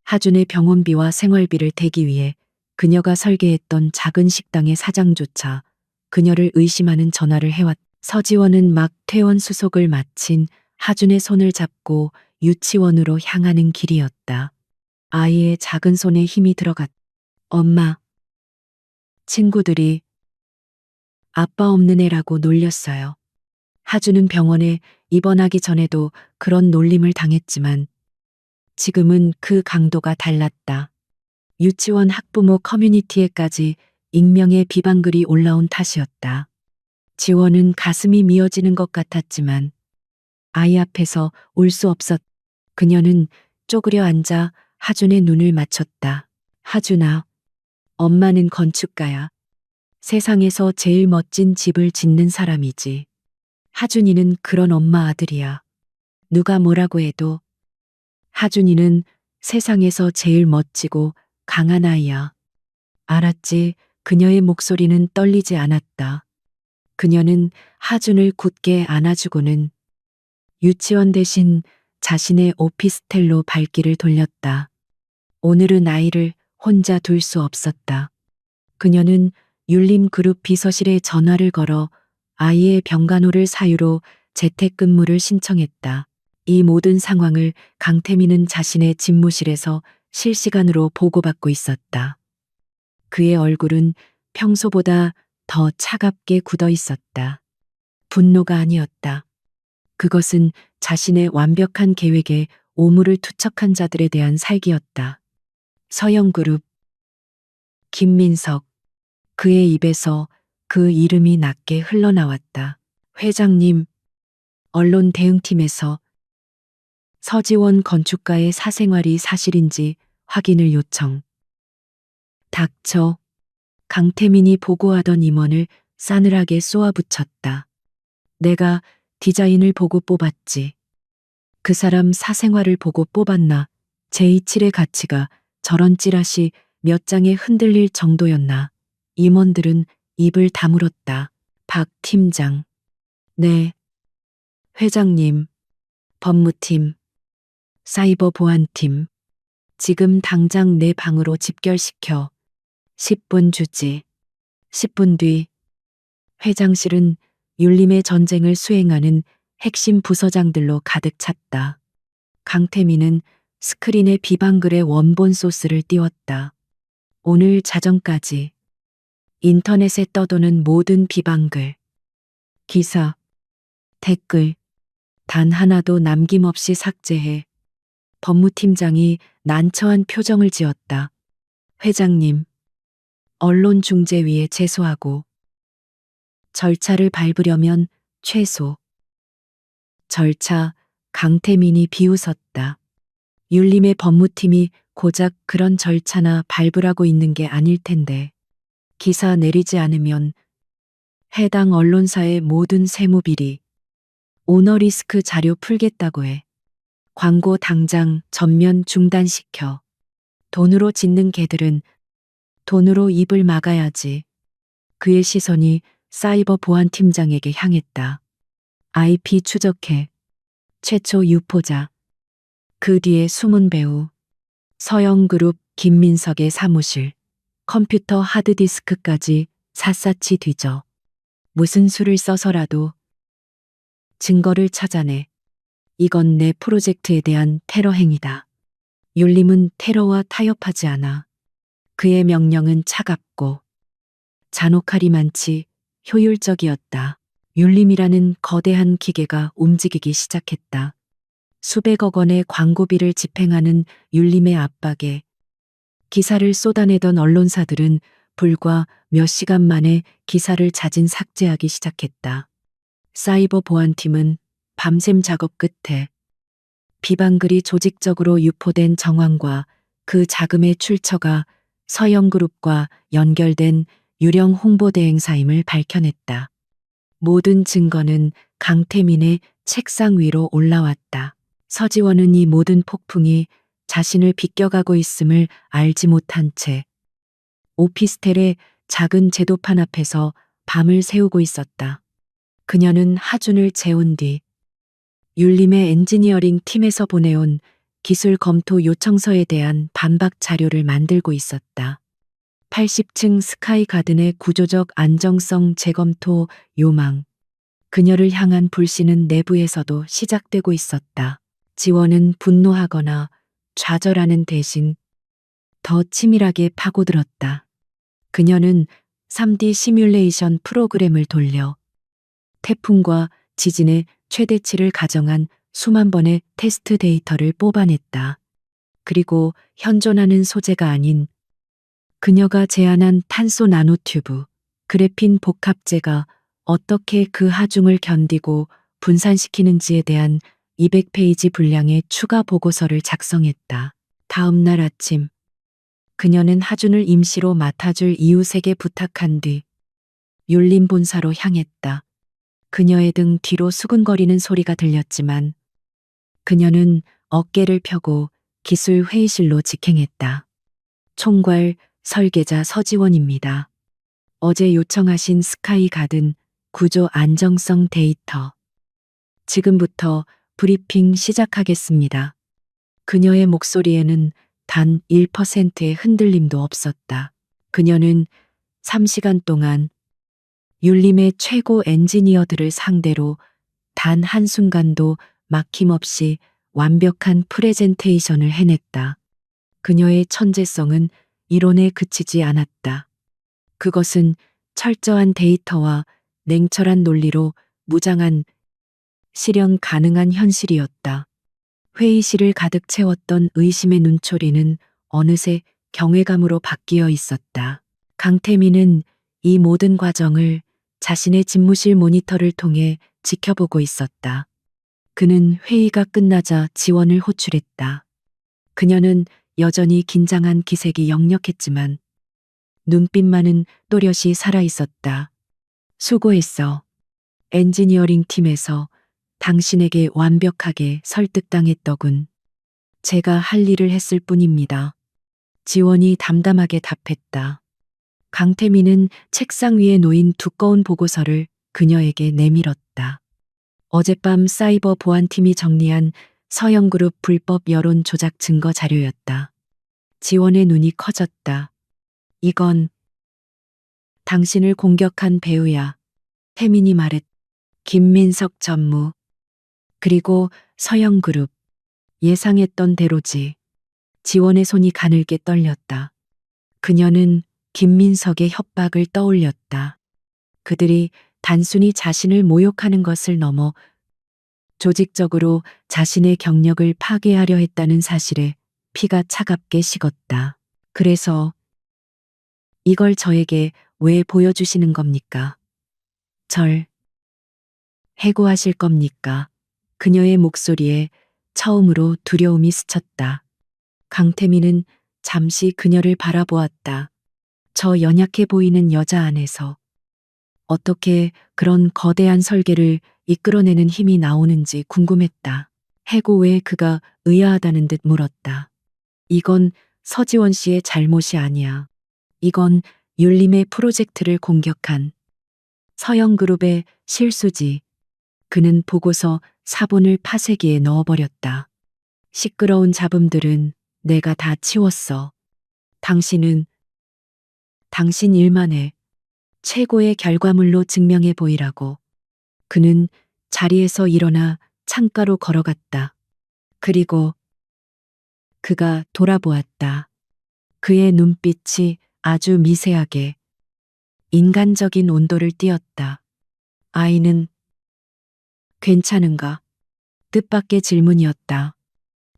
하준의 병원비와 생활비를 대기 위해 그녀가 설계했던 작은 식당의 사장조차 그녀를 의심하는 전화를 해왔다. 서지원은 막 퇴원 수속을 마친 하준의 손을 잡고 유치원으로 향하는 길이었다. 아이의 작은 손에 힘이 들어갔다. 엄마. 친구들이 아빠 없는 애라고 놀렸어요. 하준은 병원에 입원하기 전에도 그런 놀림을 당했지만 지금은 그 강도가 달랐다. 유치원 학부모 커뮤니티에까지 익명의 비방글이 올라온 탓이었다. 지원은 가슴이 미어지는 것 같았지만 아이 앞에서 울 수 없었. 그녀는 쪼그려 앉아 하준의 눈을 맞췄다. 하준아, 엄마는 건축가야. 세상에서 제일 멋진 집을 짓는 사람이지. 하준이는 그런 엄마 아들이야. 누가 뭐라고 해도 하준이는 세상에서 제일 멋지고 강한 아이야. 알았지? 그녀의 목소리는 떨리지 않았다. 그녀는 하준을 굳게 안아주고는 유치원 대신 자신의 오피스텔로 발길을 돌렸다. 오늘은 아이를 혼자 둘 수 없었다. 그녀는 율림그룹 비서실에 전화를 걸어 아이의 병간호를 사유로 재택근무를 신청했다. 이 모든 상황을 강태민은 자신의 집무실에서 실시간으로 보고받고 있었다. 그의 얼굴은 평소보다 더 차갑게 굳어 있었다. 분노가 아니었다. 그것은 자신의 완벽한 계획에 오물을 투척한 자들에 대한 살기였다. 서영그룹, 김민석, 그의 입에서 그 이름이 낮게 흘러나왔다. 회장님, 언론 대응팀에서 서지원 건축가의 사생활이 사실인지 확인을 요청. 닥쳐. 강태민이 보고하던 임원을 싸늘하게 쏘아붙였다. 내가 디자인을 보고 뽑았지. 그 사람 사생활을 보고 뽑았나. 제27의 가치가 저런 찌라시 몇 장에 흔들릴 정도였나. 임원들은 입을 다물었다. 박 팀장. 네. 회장님. 법무팀. 사이버 보안팀. 지금 당장 내 방으로 집결시켜. 10분 주지. 10분 뒤. 회장실은 율림의 전쟁을 수행하는 핵심 부서장들로 가득 찼다. 강태민은 스크린에 비방글의 원본 소스를 띄웠다. 오늘 자정까지 인터넷에 떠도는 모든 비방글, 기사, 댓글 단 하나도 남김없이 삭제해. 법무팀장이 난처한 표정을 지었다. 회장님, 언론중재위에 제소하고 절차를 밟으려면 최소. 절차, 강태민이 비웃었다. 율림의 법무팀이 고작 그런 절차나 밟으라고 있는 게 아닐 텐데. 기사 내리지 않으면 해당 언론사의 모든 세무비리, 오너리스크 자료 풀겠다고 해. 광고 당장 전면 중단시켜. 돈으로 짓는 개들은 돈으로 입을 막아야지. 그의 시선이 사이버 보안팀장에게 향했다. IP 추적해. 최초 유포자. 그 뒤에 숨은 배우. 서영그룹 김민석의 사무실. 컴퓨터 하드디스크까지 샅샅이 뒤져. 무슨 수를 써서라도 증거를 찾아내. 이건 내 프로젝트에 대한 테러 행위다. 율림은 테러와 타협하지 않아. 그의 명령은 차갑고 잔혹하리만치 효율적이었다. 율림이라는 거대한 기계가 움직이기 시작했다. 수백억 원의 광고비를 집행하는 율림의 압박에 기사를 쏟아내던 언론사들은 불과 몇 시간 만에 기사를 자진 삭제하기 시작했다. 사이버 보안팀은 밤샘 작업 끝에 비방글이 조직적으로 유포된 정황과 그 자금의 출처가 서영그룹과 연결된 유령 홍보대행사임을 밝혀냈다. 모든 증거는 강태민의 책상 위로 올라왔다. 서지원은 이 모든 폭풍이 자신을 비껴가고 있음을 알지 못한 채 오피스텔의 작은 제도판 앞에서 밤을 새우고 있었다. 그녀는 하준을 재운 뒤 율림의 엔지니어링 팀에서 보내온 기술 검토 요청서에 대한 반박 자료를 만들고 있었다. 80층 스카이 가든의 구조적 안정성 재검토 요망. 그녀를 향한 불신은 내부에서도 시작되고 있었다. 지원은 분노하거나 좌절하는 대신 더 치밀하게 파고들었다. 그녀는 3D 시뮬레이션 프로그램을 돌려 태풍과 지진의 최대치를 가정한 수만 번의 테스트 데이터를 뽑아냈다. 그리고 현존하는 소재가 아닌 그녀가 제안한 탄소 나노튜브, 그래핀 복합재가 어떻게 그 하중을 견디고 분산시키는지에 대한 200페이지 분량의 추가 보고서를 작성했다. 다음 날 아침, 그녀는 하준을 임시로 맡아줄 이웃에게 부탁한 뒤 율림 본사로 향했다. 그녀의 등 뒤로 수근거리는 소리가 들렸지만 그녀는 어깨를 펴고 기술 회의실로 직행했다. 총괄 설계자 서지원입니다. 어제 요청하신 스카이 가든 구조 안정성 데이터. 지금부터 브리핑 시작하겠습니다. 그녀의 목소리에는 단 1%의 흔들림도 없었다. 그녀는 3시간 동안 율림의 최고 엔지니어들을 상대로 단 한순간도 막힘없이 완벽한 프레젠테이션을 해냈다. 그녀의 천재성은 이론에 그치지 않았다. 그것은 철저한 데이터와 냉철한 논리로 무장한 실현 가능한 현실이었다. 회의실을 가득 채웠던 의심의 눈초리는 어느새 경외감으로 바뀌어 있었다. 강태민은 이 모든 과정을 자신의 집무실 모니터를 통해 지켜보고 있었다. 그는 회의가 끝나자 지원을 호출했다. 그녀는 여전히 긴장한 기색이 역력했지만 눈빛만은 또렷이 살아있었다. 수고했어. 엔지니어링 팀에서 당신에게 완벽하게 설득당했더군. 제가 할 일을 했을 뿐입니다. 지원이 담담하게 답했다. 강태민은 책상 위에 놓인 두꺼운 보고서를 그녀에게 내밀었다. 어젯밤 사이버 보안팀이 정리한 서영그룹 불법 여론 조작 증거 자료였다. 지원의 눈이 커졌다. 이건 당신을 공격한 배우야. 태민이 말했. 김민석 전무. 그리고 서영그룹. 예상했던 대로지. 지원의 손이 가늘게 떨렸다. 그녀는 김민석의 협박을 떠올렸다. 그들이 단순히 자신을 모욕하는 것을 넘어 조직적으로 자신의 경력을 파괴하려 했다는 사실에 피가 차갑게 식었다. 그래서 이걸 저에게 왜 보여주시는 겁니까? 절 해고하실 겁니까? 그녀의 목소리에 처음으로 두려움이 스쳤다. 강태민은 잠시 그녀를 바라보았다. 저 연약해 보이는 여자 안에서 어떻게 그런 거대한 설계를 이끌어내는 힘이 나오는지 궁금했다. 해고 후에 그가 의아하다는 듯 물었다. 이건 서지원 씨의 잘못이 아니야. 이건 율림의 프로젝트를 공격한 서영그룹의 실수지. 그는 보고서 사본을 파쇄기에 넣어버렸다. 시끄러운 잡음들은 내가 다 치웠어. 당신은 당신 일만 해. 최고의 결과물로 증명해 보이라고. 그는 자리에서 일어나 창가로 걸어갔다. 그리고 그가 돌아보았다. 그의 눈빛이 아주 미세하게 인간적인 온도를 띠었다. 아이는 괜찮은가? 뜻밖의 질문이었다.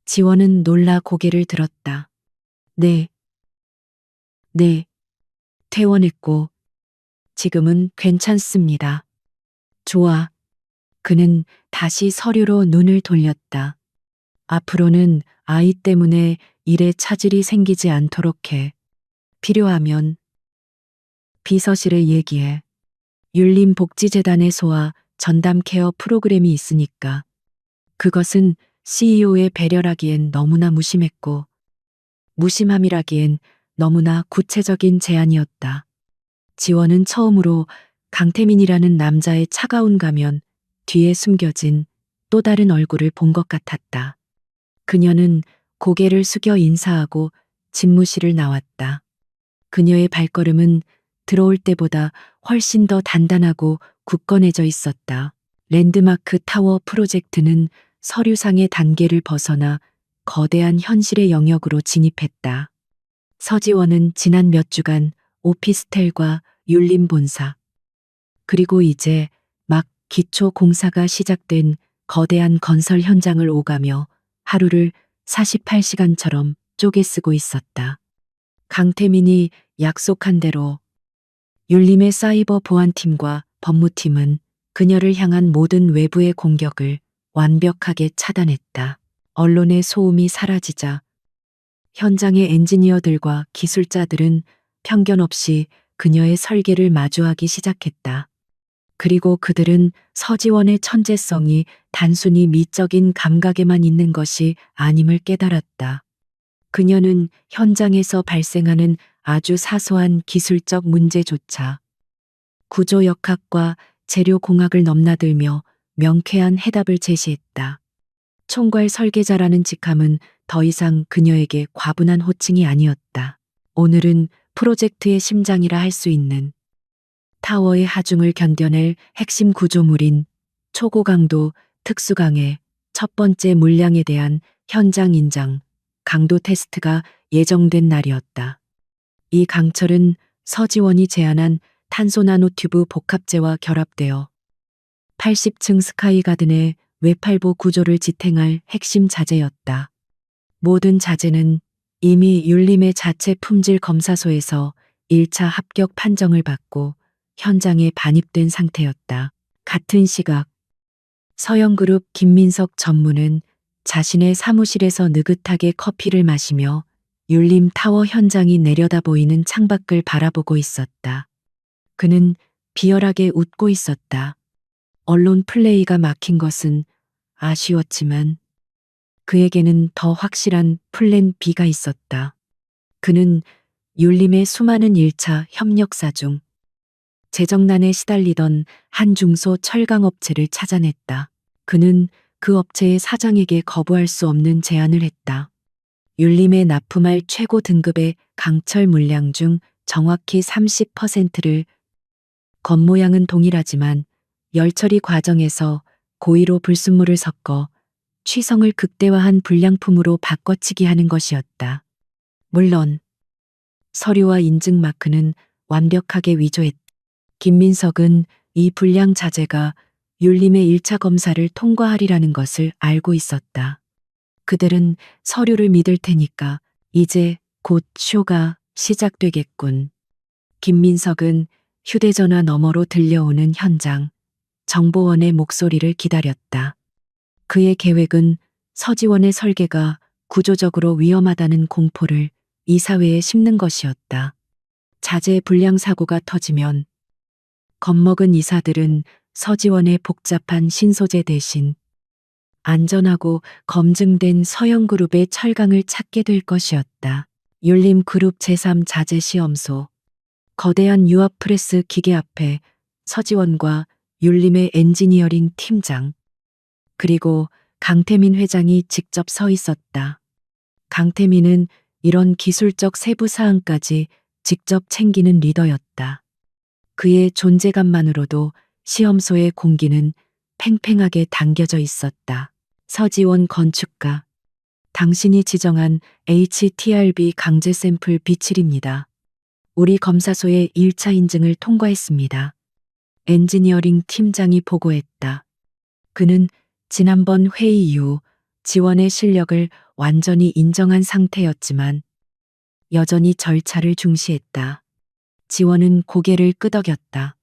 지원은 놀라 고개를 들었다. 네. 퇴원했고 지금은 괜찮습니다. 좋아. 그는 다시 서류로 눈을 돌렸다. 앞으로는 아이 때문에 일에 차질이 생기지 않도록 해. 필요하면 비서실에 얘기해. 율림 복지재단의 소아 전담 케어 프로그램이 있으니까. 그것은 CEO의 배려라기엔 너무나 무심했고 무심함이라기엔 너무나 구체적인 제안이었다. 지원은 처음으로 강태민이라는 남자의 차가운 가면 뒤에 숨겨진 또 다른 얼굴을 본 것 같았다. 그녀는 고개를 숙여 인사하고 집무실을 나왔다. 그녀의 발걸음은 들어올 때보다 훨씬 더 단단하고 굳건해져 있었다. 랜드마크 타워 프로젝트는 서류상의 단계를 벗어나 거대한 현실의 영역으로 진입했다. 서지원은 지난 몇 주간 오피스텔과 율림 본사, 그리고 이제 막 기초 공사가 시작된 거대한 건설 현장을 오가며 하루를 48시간처럼 쪼개 쓰고 있었다. 강태민이 약속한 대로 율림의 사이버 보안팀과 법무팀은 그녀를 향한 모든 외부의 공격을 완벽하게 차단했다. 언론의 소음이 사라지자 현장의 엔지니어들과 기술자들은 편견 없이 그녀의 설계를 마주하기 시작했다. 그리고 그들은 서지원의 천재성이 단순히 미적인 감각에만 있는 것이 아님을 깨달았다. 그녀는 현장에서 발생하는 아주 사소한 기술적 문제조차 구조역학과 재료공학을 넘나들며 명쾌한 해답을 제시했다. 총괄 설계자라는 직함은 더 이상 그녀에게 과분한 호칭이 아니었다. 오늘은 프로젝트의 심장이라 할 수 있는 타워의 하중을 견뎌낼 핵심 구조물인 초고강도 특수강의 첫 번째 물량에 대한 현장 인장, 강도 테스트가 예정된 날이었다. 이 강철은 서지원이 제안한 탄소 나노튜브 복합재와 결합되어 80층 스카이가든의 외팔보 구조를 지탱할 핵심 자재였다. 모든 자재는 이미 율림의 자체 품질 검사소에서 1차 합격 판정을 받고 현장에 반입된 상태였다. 같은 시각 서영그룹 김민석 전무는 자신의 사무실에서 느긋하게 커피를 마시며 율림 타워 현장이 내려다 보이는 창밖을 바라보고 있었다. 그는 비열하게 웃고 있었다. 언론 플레이가 막힌 것은 아쉬웠지만 그에게는 더 확실한 플랜 B가 있었다. 그는 율림의 수많은 1차 협력사 중 재정난에 시달리던 한 중소 철강업체를 찾아냈다. 그는 그 업체의 사장에게 거부할 수 없는 제안을 했다. 율림에 납품할 최고 등급의 강철 물량 중 정확히 30%를 겉모양은 동일하지만 열처리 과정에서 고의로 불순물을 섞어 취성을 극대화한 불량품으로 바꿔치기 하는 것이었다. 물론 서류와 인증 마크는 완벽하게 위조했다. 김민석은 이 불량 자재가 율림의 1차 검사를 통과하리라는 것을 알고 있었다. 그들은 서류를 믿을 테니까 이제 곧 쇼가 시작되겠군. 김민석은 휴대전화 너머로 들려오는 현장, 정보원의 목소리를 기다렸다. 그의 계획은 서지원의 설계가 구조적으로 위험하다는 공포를 이사회에 심는 것이었다. 자재 불량 사고가 터지면 겁먹은 이사들은 서지원의 복잡한 신소재 대신 안전하고 검증된 서영그룹의 철강을 찾게 될 것이었다. 율림그룹 제3 자재시험소. 거대한 유압프레스 기계 앞에 서지원과 율림의 엔지니어링 팀장, 그리고 강태민 회장이 직접 서 있었다. 강태민은 이런 기술적 세부 사항까지 직접 챙기는 리더였다. 그의 존재감만으로도 시험소의 공기는 팽팽하게 당겨져 있었다. 서지원 건축가. 당신이 지정한 HTRB 강제 샘플 B7입니다. 우리 검사소의 1차 인증을 통과했습니다. 엔지니어링 팀장이 보고했다. 그는 지난번 회의 이후 지원의 실력을 완전히 인정한 상태였지만 여전히 절차를 중시했다. 지원은 고개를 끄덕였다.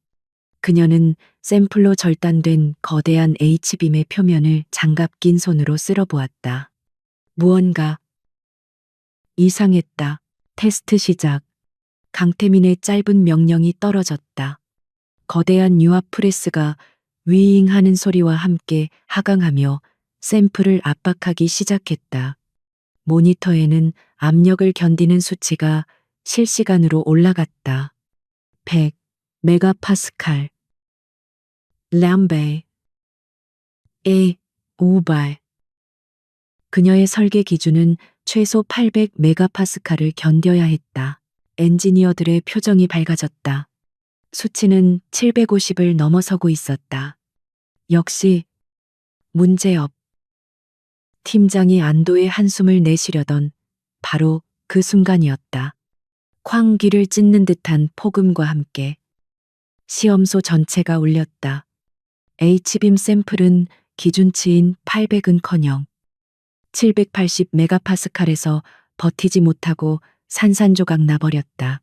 그녀는 샘플로 절단된 거대한 H빔의 표면을 장갑 낀 손으로 쓸어보았다. 무언가 이상했다. 테스트 시작. 강태민의 짧은 명령이 떨어졌다. 거대한 유압 프레스가 위잉하는 소리와 함께 하강하며 샘플을 압박하기 시작했다. 모니터에는 압력을 견디는 수치가 실시간으로 올라갔다. 100 메가파스칼. 람베. 5발. 그녀의 설계 기준은 최소 800 메가파스칼을 견뎌야 했다. 엔지니어들의 표정이 밝아졌다. 수치는 750을 넘어서고 있었다. 역시 문제없. 팀장이 안도의 한숨을 내쉬려던 바로 그 순간이었다. 쾅 귀를 찢는 듯한 폭음과 함께 시험소 전체가 울렸다. H빔 샘플은 기준치인 800은커녕 780 메가파스칼에서 버티지 못하고 산산조각 나버렸다.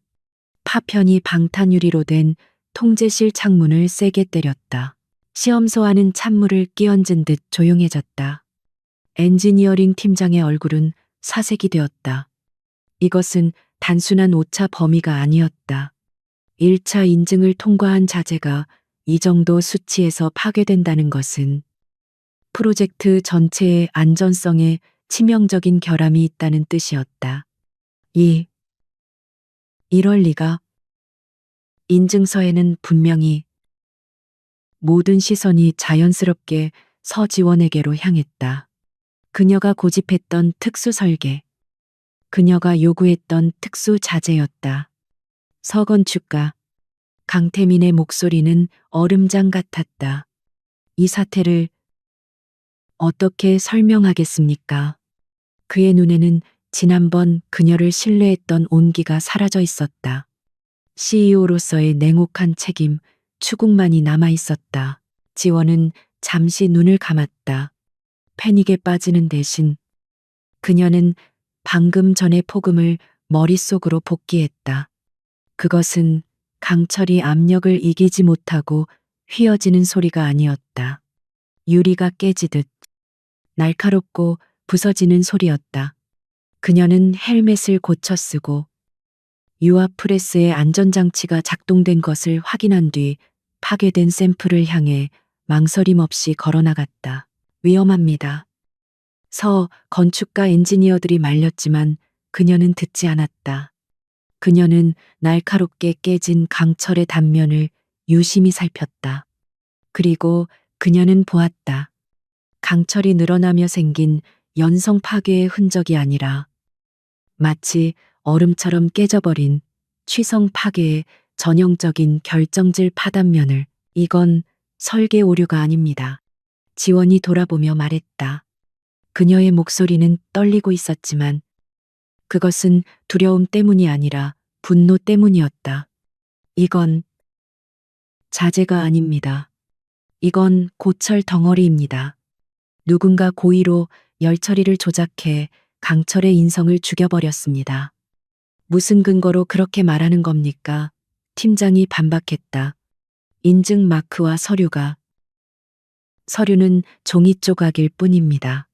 파편이 방탄유리로 된 통제실 창문을 세게 때렸다. 시험소 안은 찬물을 끼얹은 듯 조용해졌다. 엔지니어링 팀장의 얼굴은 사색이 되었다. 이것은 단순한 오차 범위가 아니었다. 1차 인증을 통과한 자재가 이 정도 수치에서 파괴된다는 것은 프로젝트 전체의 안전성에 치명적인 결함이 있다는 뜻이었다. 이럴 리가. 인증서에는 분명히 모든 시선이 자연스럽게 서지원에게로 향했다. 그녀가 고집했던 특수 설계. 그녀가 요구했던 특수 자재였다. 서건축가. 강태민의 목소리는 얼음장 같았다. 이 사태를 어떻게 설명하겠습니까? 그의 눈에는 지난번 그녀를 신뢰했던 온기가 사라져 있었다. CEO로서의 냉혹한 책임, 추궁만이 남아 있었다. 지원은 잠시 눈을 감았다. 패닉에 빠지는 대신 그녀는 방금 전의 폭음을 머릿속으로 복기했다. 그것은 강철이 압력을 이기지 못하고 휘어지는 소리가 아니었다. 유리가 깨지듯 날카롭고 부서지는 소리였다. 그녀는 헬멧을 고쳐 쓰고 유압 프레스의 안전장치가 작동된 것을 확인한 뒤 파괴된 샘플을 향해 망설임 없이 걸어나갔다. 위험합니다. 건축가 엔지니어들이 말렸지만 그녀는 듣지 않았다. 그녀는 날카롭게 깨진 강철의 단면을 유심히 살폈다. 그리고 그녀는 보았다. 강철이 늘어나며 생긴 연성 파괴의 흔적이 아니라 마치 얼음처럼 깨져버린 취성 파괴의 전형적인 결정질 파단면을. 이건 설계 오류가 아닙니다. 지원이 돌아보며 말했다. 그녀의 목소리는 떨리고 있었지만 그것은 두려움 때문이 아니라 분노 때문이었다. 이건 자재가 아닙니다. 이건 고철 덩어리입니다. 누군가 고의로 열 처리를 조작해 강철의 인성을 죽여버렸습니다. 무슨 근거로 그렇게 말하는 겁니까? 팀장이 반박했다. 인증 마크와 서류가. 서류는 종이 조각일 뿐입니다.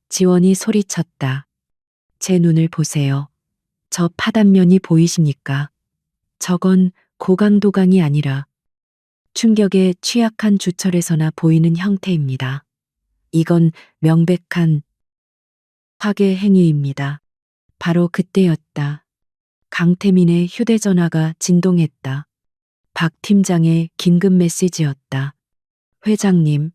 지원이 소리쳤다. 제 눈을 보세요. 저 파단면이 보이십니까? 저건 고강도강이 아니라 충격에 취약한 주철에서나 보이는 형태입니다. 이건 명백한 파괴 행위입니다. 바로 그때였다. 강태민의 휴대전화가 진동했다. 박 팀장의 긴급 메시지였다. 회장님,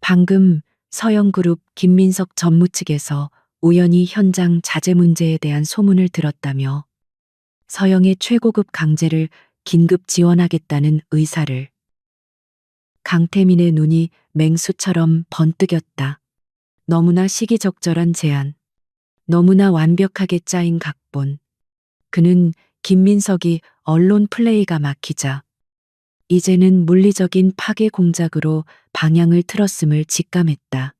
방금 서영그룹 김민석 전무 측에서 우연히 현장 자재 문제에 대한 소문을 들었다며 서영의 최고급 강제를 긴급 지원하겠다는 의사를. 강태민의 눈이 맹수처럼 번뜩였다. 너무나 시기적절한 제안. 너무나 완벽하게 짜인 각본. 그는 김민석이 언론 플레이가 막히자 이제는 물리적인 파괴 공작으로 방향을 틀었음을 직감했다.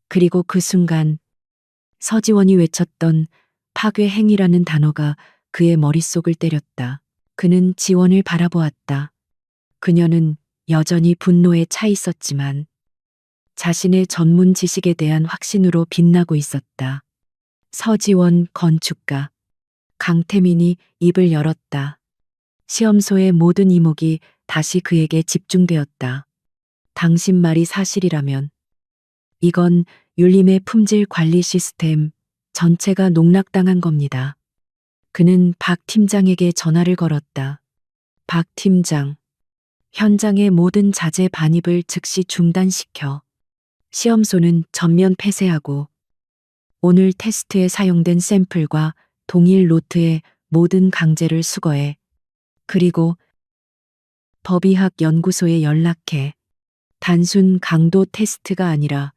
그리고 그 순간 서지원이 외쳤던 파괴 행위라는 단어가 그의 머릿속을 때렸다. 그는 지원을 바라보았다. 그녀는 여전히 분노에 차 있었지만 자신의 전문 지식에 대한 확신으로 빛나고 있었다. 서지원 건축가. 강태민이 입을 열었다. 시험소의 모든 이목이 다시 그에게 집중되었다. 당신 말이 사실이라면 이건 율림의 품질 관리 시스템 전체가 농락당한 겁니다. 그는 박 팀장에게 전화를 걸었다. 박 팀장. 현장의 모든 자재 반입을 즉시 중단시켜 시험소는 전면 폐쇄하고 오늘 테스트에 사용된 샘플과 동일 로트의 모든 강제를 수거해. 그리고 법의학 연구소에 연락해. 단순 강도 테스트가 아니라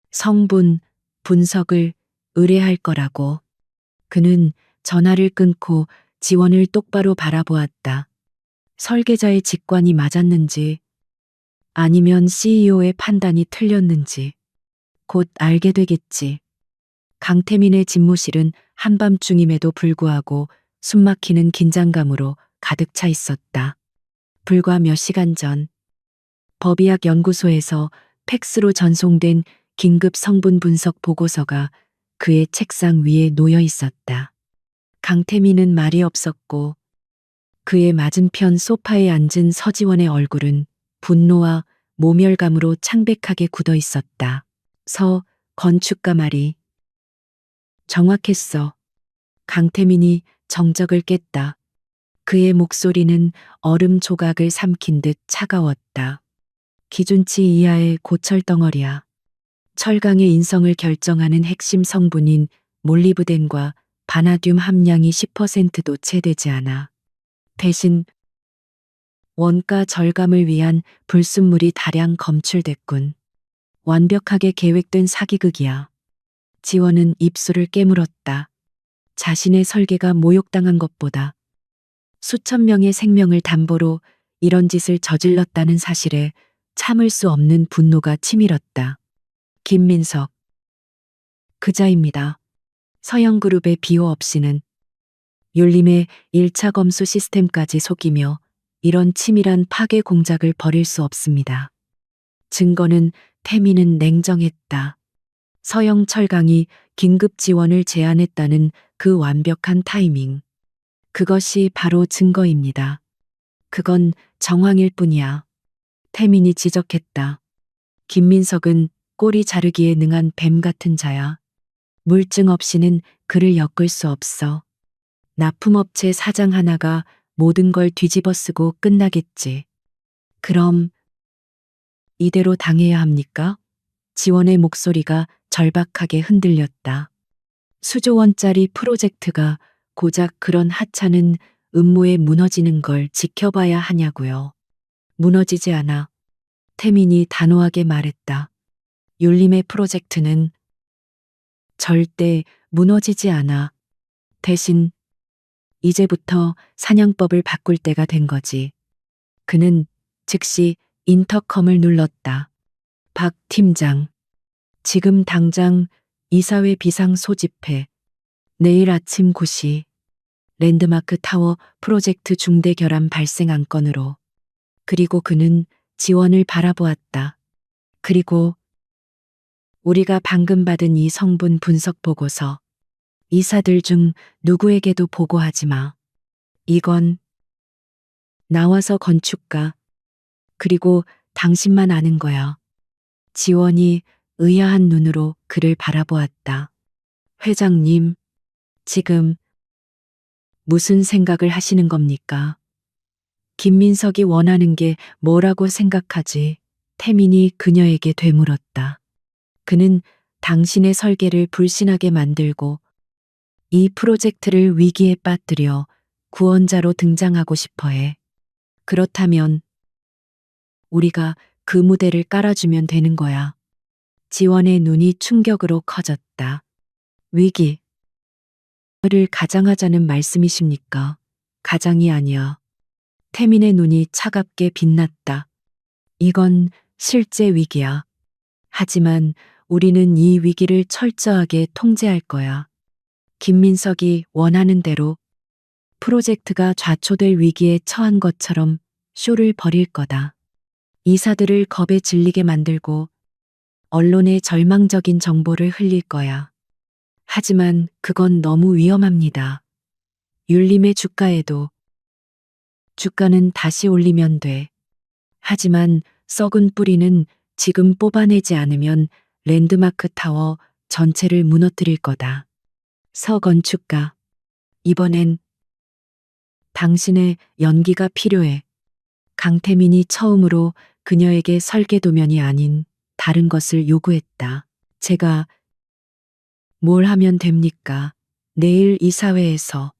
성분 분석을 의뢰할 거라고. 그는 전화를 끊고 지원을 똑바로 바라보았다. 설계자의 직관이 맞았는지 아니면 CEO의 판단이 틀렸는지 곧 알게 되겠지. 강태민의 집무실은 한밤중임에도 불구하고 숨막히는 긴장감으로 가득 차 있었다. 불과 몇 시간 전 법의학 연구소에서 팩스로 전송된 긴급 성분 분석 보고서가 그의 책상 위에 놓여 있었다. 강태민은 말이 없었고 그의 맞은편 소파에 앉은 서지원의 얼굴은 분노와 모멸감으로 창백하게 굳어 있었다. 건축가 말이 정확했어. 강태민이 정적을 깼다. 그의 목소리는 얼음 조각을 삼킨 듯 차가웠다. 기준치 이하의 고철 덩어리야. 철강의 인성을 결정하는 핵심 성분인 몰리브덴과 바나듐 함량이 10%도 채 되지 않아. 대신 원가 절감을 위한 불순물이 다량 검출됐군. 완벽하게 계획된 사기극이야. 지원은 입술을 깨물었다. 자신의 설계가 모욕당한 것보다 수천 명의 생명을 담보로 이런 짓을 저질렀다는 사실에 참을 수 없는 분노가 치밀었다. 김민석. 그자입니다. 서영그룹의 비호 없이는 율림의 1차 검수 시스템까지 속이며 이런 치밀한 파괴 공작을 벌일 수 없습니다. 증거는 태민은 냉정했다. 서영 철강이 긴급 지원을 제안했다는 그 완벽한 타이밍. 그것이 바로 증거입니다. 그건 정황일 뿐이야. 태민이 지적했다. 김민석은 꼬리 자르기에 능한 뱀 같은 자야. 물증 없이는 그를 엮을 수 없어. 납품업체 사장 하나가 모든 걸 뒤집어 쓰고 끝나겠지. 그럼 이대로 당해야 합니까? 지원의 목소리가 절박하게 흔들렸다. 수조 원짜리 프로젝트가 고작 그런 하찮은 음모에 무너지는 걸 지켜봐야 하냐고요. 무너지지 않아. 태민이 단호하게 말했다. 율림의 프로젝트는 절대 무너지지 않아. 대신 이제부터 사냥법을 바꿀 때가 된 거지. 그는 즉시 인터컴을 눌렀다. 박 팀장. 지금 당장 이사회 비상 소집해. 내일 아침 9시. 랜드마크 타워 프로젝트 중대 결함 발생 안건으로. 그리고 그는 지원을 바라보았다. 그리고 우리가 방금 받은 이 성분 분석 보고서 이사들 중 누구에게도 보고하지 마. 이건 나와서 건축가 그리고 당신만 아는 거야. 지원이 의아한 눈으로 그를 바라보았다. 회장님, 지금 무슨 생각을 하시는 겁니까? 김민석이 원하는 게 뭐라고 생각하지? 태민이 그녀에게 되물었다. 그는 당신의 설계를 불신하게 만들고 이 프로젝트를 위기에 빠뜨려 구원자로 등장하고 싶어 해. 그렇다면 우리가 그 무대를 깔아주면 되는 거야. 지원의 눈이 충격으로 커졌다. 위기. 를 가장하자는 말씀이십니까? 가장이 아니야. 태민의 눈이 차갑게 빛났다. 이건 실제 위기야. 하지만 우리는 이 위기를 철저하게 통제할 거야. 김민석이 원하는 대로 프로젝트가 좌초될 위기에 처한 것처럼 쇼를 벌일 거다. 이사들을 겁에 질리게 만들고 언론에 절망적인 정보를 흘릴 거야. 하지만 그건 너무 위험합니다. 율림의 주가에도 주가는 다시 올리면 돼. 하지만 썩은 뿌리는 지금 뽑아내지 않으면 랜드마크 타워 전체를 무너뜨릴 거다. 서건축가, 이번엔 당신의 연기가 필요해. 강태민이 처음으로 그녀에게 설계도면이 아닌 다른 것을 요구했다. 제가 뭘 하면 됩니까? 내일 이사회에서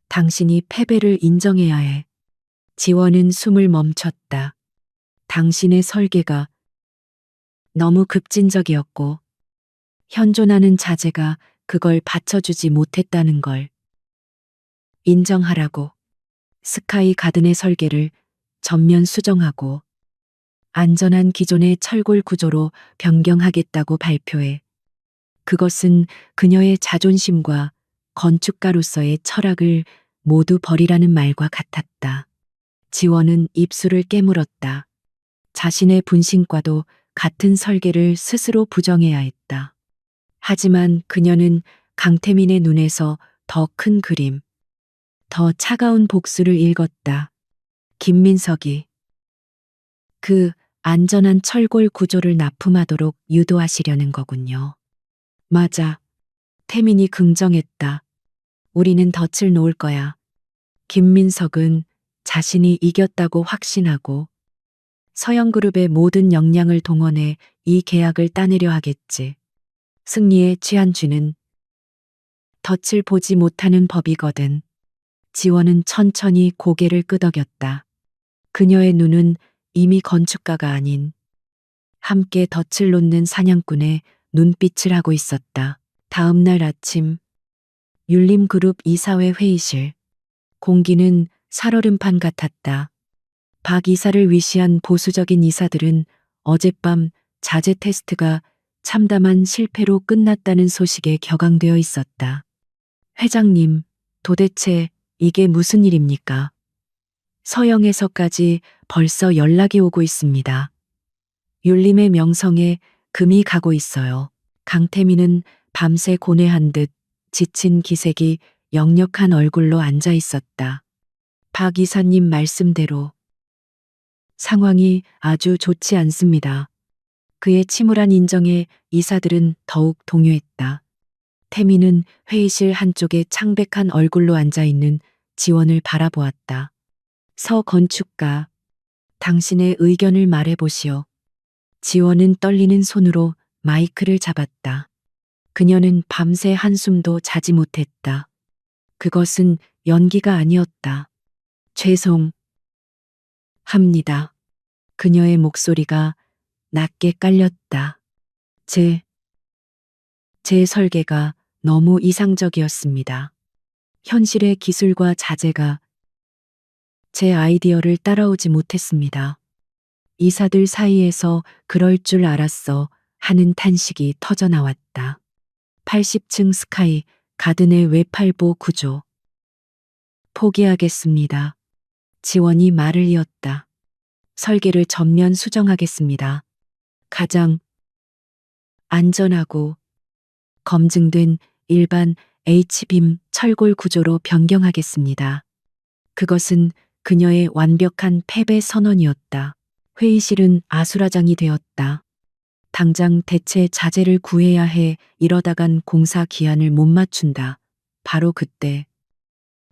당신이 패배를 인정해야 해. 지원은 숨을 멈췄다. 당신의 설계가 너무 급진적이었고 현존하는 자재가 그걸 받쳐주지 못했다는 걸 인정하라고. 스카이 가든의 설계를 전면 수정하고 안전한 기존의 철골 구조로 변경하겠다고 발표해. 그것은 그녀의 자존심과 건축가로서의 철학을 모두 버리라는 말과 같았다. 지원은 입술을 깨물었다. 자신의 분신과도 같은 설계를 스스로 부정해야 했다. 하지만 그녀는 강태민의 눈에서 더 큰 그림, 더 차가운 복수를 읽었다. 김민석이 그 안전한 철골 구조를 납품하도록 유도하시려는 거군요. 맞아. 태민이 긍정했다. 우리는 덫을 놓을 거야. 김민석은 자신이 이겼다고 확신하고 서영그룹의 모든 역량을 동원해 이 계약을 따내려 하겠지. 승리에 취한 쥐는 덫을 보지 못하는 법이거든. 지원은 천천히 고개를 끄덕였다. 그녀의 눈은 이미 건축가가 아닌 함께 덫을 놓는 사냥꾼의 눈빛을 하고 있었다. 다음 날 아침 율림그룹 이사회 회의실. 공기는 살얼음판 같았다. 박 이사를 위시한 보수적인 이사들은 어젯밤 자재 테스트가 참담한 실패로 끝났다는 소식에 격앙되어 있었다. 회장님, 도대체 이게 무슨 일입니까? 서영에서까지 벌써 연락이 오고 있습니다. 율림의 명성에 금이 가고 있어요. 강태민은 밤새 고뇌한 듯 지친 기색이 역력한 얼굴로 앉아 있었다. 박 이사님 말씀대로 상황이 아주 좋지 않습니다. 그의 침울한 인정에 이사들은 더욱 동요했다. 태민은 회의실 한쪽에 창백한 얼굴로 앉아 있는 지원을 바라보았다. 서 건축가, 당신의 의견을 말해보시오. 지원은 떨리는 손으로 마이크를 잡았다. 그녀는 밤새 한숨도 자지 못했다. 그것은 연기가 아니었다. 합니다. 그녀의 목소리가 낮게 깔렸다. 제 설계가 너무 이상적이었습니다. 현실의 기술과 자재가 제 아이디어를 따라오지 못했습니다. 이사들 사이에서 그럴 줄 알았어 하는 탄식이 터져나왔다. 80층 스카이 가든의 외팔보 구조. 포기하겠습니다. 지원이 말을 이었다. 설계를 전면 수정하겠습니다. 가장 안전하고 검증된 일반 H빔 철골 구조로 변경하겠습니다. 그것은 그녀의 완벽한 패배 선언이었다. 회의실은 아수라장이 되었다. 당장 대체 자재를 구해야 해. 이러다간 공사 기한을 못 맞춘다. 바로 그때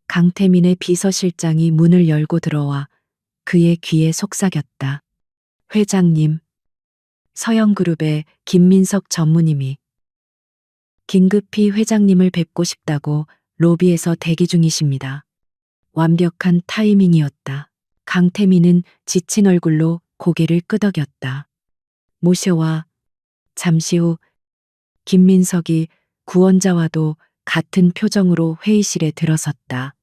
강태민의 비서실장이 문을 열고 들어와 그의 귀에 속삭였다. 회장님, 서영그룹의 김민석 전무님이 긴급히 회장님을 뵙고 싶다고 로비에서 대기 중이십니다. 완벽한 타이밍이었다. 강태민은 지친 얼굴로 고개를 끄덕였다. 모셔와. 잠시 후 김민석이 구원자와도 같은 표정으로 회의실에 들어섰다.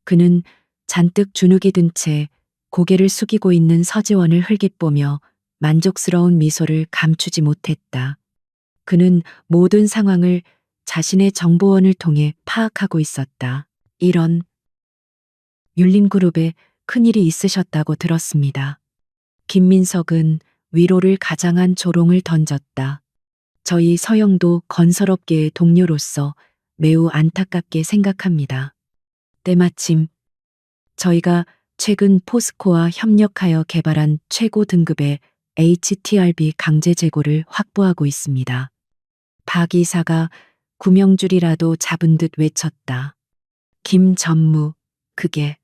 그는 잔뜩 주눅이 든 채 고개를 숙이고 있는 서지원을 흘깃보며 만족스러운 미소를 감추지 못했다. 그는 모든 상황을 자신의 정보원을 통해 파악하고 있었다. 이런 율림그룹에 큰일이 있으셨다고 들었습니다. 김민석은 위로를 가장한 조롱을 던졌다. 저희 서영도 건설업계의 동료로서 매우 안타깝게 생각합니다. 때마침 저희가 최근 포스코와 협력하여 개발한 최고 등급의 HTRB 강제 재고를 확보하고 있습니다. 박 이사가 구명줄이라도 잡은 듯 외쳤다. 김 전무, 그게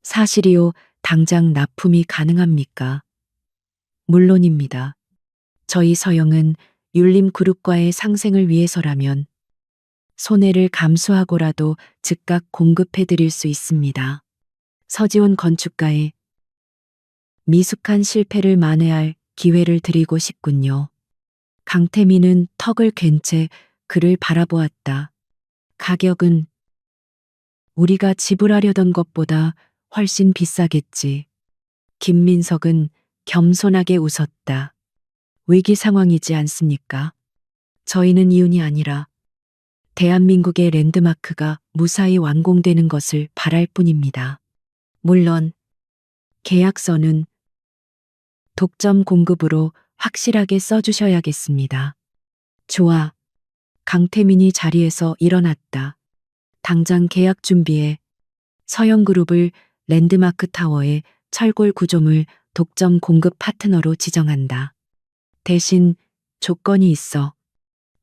사실이요? 당장 납품이 가능합니까? 물론입니다. 저희 서영은 율림그룹과의 상생을 위해서라면 손해를 감수하고라도 즉각 공급해 드릴 수 있습니다. 서지원 건축가의 미숙한 실패를 만회할 기회를 드리고 싶군요. 강태민은 턱을 괜 채 그를 바라보았다. 가격은 우리가 지불하려던 것보다 훨씬 비싸겠지. 김민석은 겸손하게 웃었다. 위기 상황이지 않습니까? 저희는 이윤이 아니라 대한민국의 랜드마크가 무사히 완공되는 것을 바랄 뿐입니다. 물론 계약서는 독점 공급으로 확실하게 써주셔야겠습니다. 좋아. 강태민이 자리에서 일어났다. 당장 계약 준비해. 서영그룹을 랜드마크 타워의 철골 구조물 독점 공급 파트너로 지정한다. 대신 조건이 있어.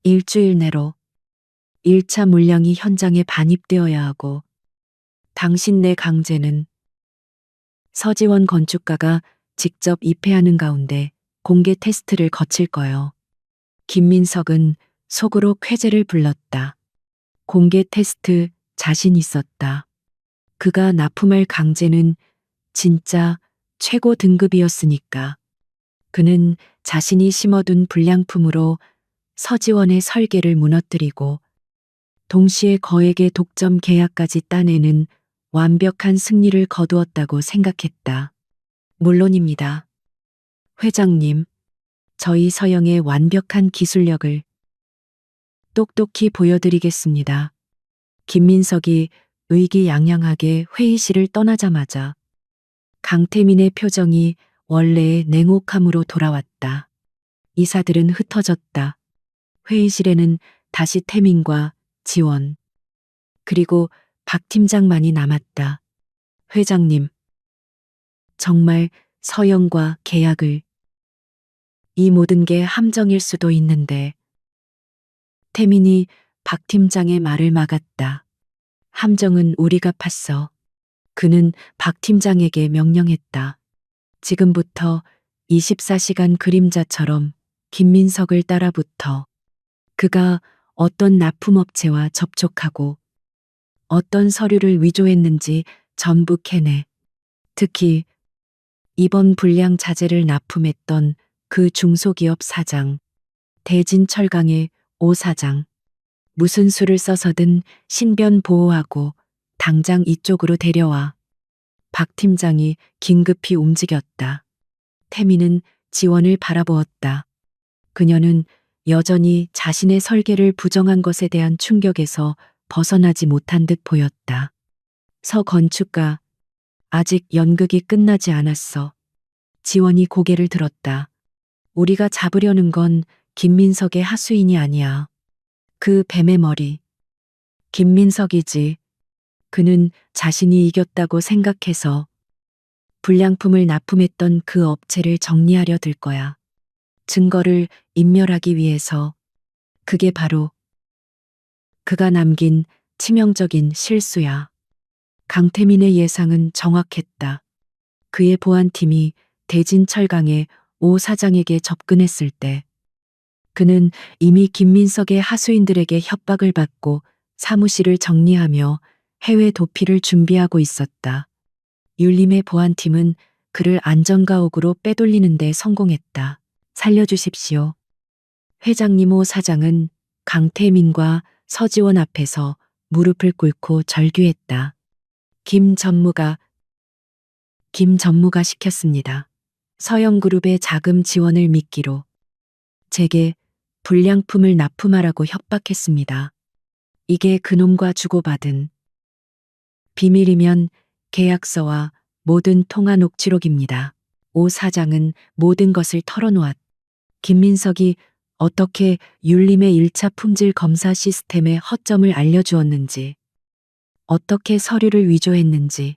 일주일 내로 1차 물량이 현장에 반입되어야 하고 당신 내 강제는 서지원 건축가가 직접 입회하는 가운데 공개 테스트를 거칠 거요. 김민석은 속으로 쾌재를 불렀다. 공개 테스트 자신 있었다. 그가 납품할 강제는 진짜 최고 등급이었으니까. 그는 자신이 심어둔 불량품으로 서지원의 설계를 무너뜨리고 동시에 거액의 독점 계약까지 따내는 완벽한 승리를 거두었다고 생각했다. 물론입니다. 회장님, 저희 서영의 완벽한 기술력을 똑똑히 보여드리겠습니다. 김민석이 의기양양하게 회의실을 떠나자마자 강태민의 표정이 원래의 냉혹함으로 돌아왔다. 이사들은 흩어졌다. 회의실에는 다시 태민과 지원, 그리고 박 팀장만이 남았다. 회장님, 정말 서영과 계약을, 이 모든 게 함정일 수도 있는데. 태민이 박 팀장의 말을 막았다. 함정은 우리가 팠어. 그는 박 팀장에게 명령했다. 지금부터 24시간 그림자처럼 김민석을 따라붙어. 그가 어떤 납품업체와 접촉하고 어떤 서류를 위조했는지 전부 캐내. 특히 이번 불량 자재를 납품했던 그 중소기업 사장, 대진철강의 오 사장. 무슨 수를 써서든 신변 보호하고 당장 이쪽으로 데려와. 박 팀장이 긴급히 움직였다. 태민은 지원을 바라보았다. 그녀는 여전히 자신의 설계를 부정한 것에 대한 충격에서 벗어나지 못한 듯 보였다. 서 건축가, 아직 연극이 끝나지 않았어. 지원이 고개를 들었다. 우리가 잡으려는 건 김민석의 하수인이 아니야. 그 뱀의 머리. 김민석이지. 그는 자신이 이겼다고 생각해서 불량품을 납품했던 그 업체를 정리하려 들 거야. 증거를 인멸하기 위해서. 그게 바로 그가 남긴 치명적인 실수야. 강태민의 예상은 정확했다. 그의 보안팀이 대진철강의 오 사장에게 접근했을 때 그는 이미 김민석의 하수인들에게 협박을 받고 사무실을 정리하며 해외 도피를 준비하고 있었다. 율림의 보안팀은 그를 안전가옥으로 빼돌리는 데 성공했다. 살려주십시오. 회장님. 오 사장은 강태민과 서지원 앞에서 무릎을 꿇고 절규했다. 김 전무가 시켰습니다. 서영그룹의 자금 지원을 미끼로 제게 불량품을 납품하라고 협박했습니다. 이게 그놈과 주고받은 비밀이면 계약서와 모든 통화 녹취록입니다. 오 사장은 모든 것을 털어놓았. 김민석이 어떻게 율림의 1차 품질 검사 시스템의 허점을 알려주었는지, 어떻게 서류를 위조했는지,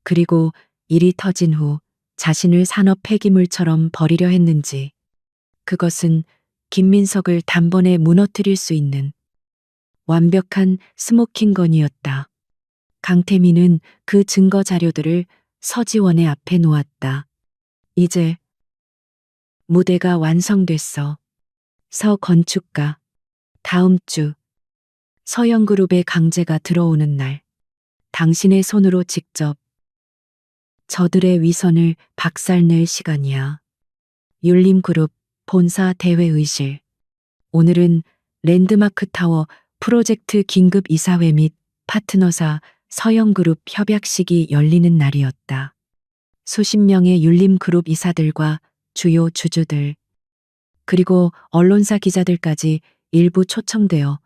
그리고 일이 터진 후 자신을 산업 폐기물처럼 버리려 했는지, 그것은 김민석을 단번에 무너뜨릴 수 있는 완벽한 스모킹건이었다. 강태민은 그 증거 자료들을 서지원의 앞에 놓았다. 이제 무대가 완성됐어. 서 건축가. 다음 주 서영그룹의 강제가 들어오는 날 당신의 손으로 직접 저들의 위선을 박살낼 시간이야. 율림그룹 본사 대회의실. 오늘은 랜드마크타워 프로젝트 긴급 이사회 및 파트너사 서영그룹 협약식이 열리는 날이었다. 수십 명의 율림그룹 이사들과 주요 주주들, 그리고 언론사 기자들까지 일부 초청되어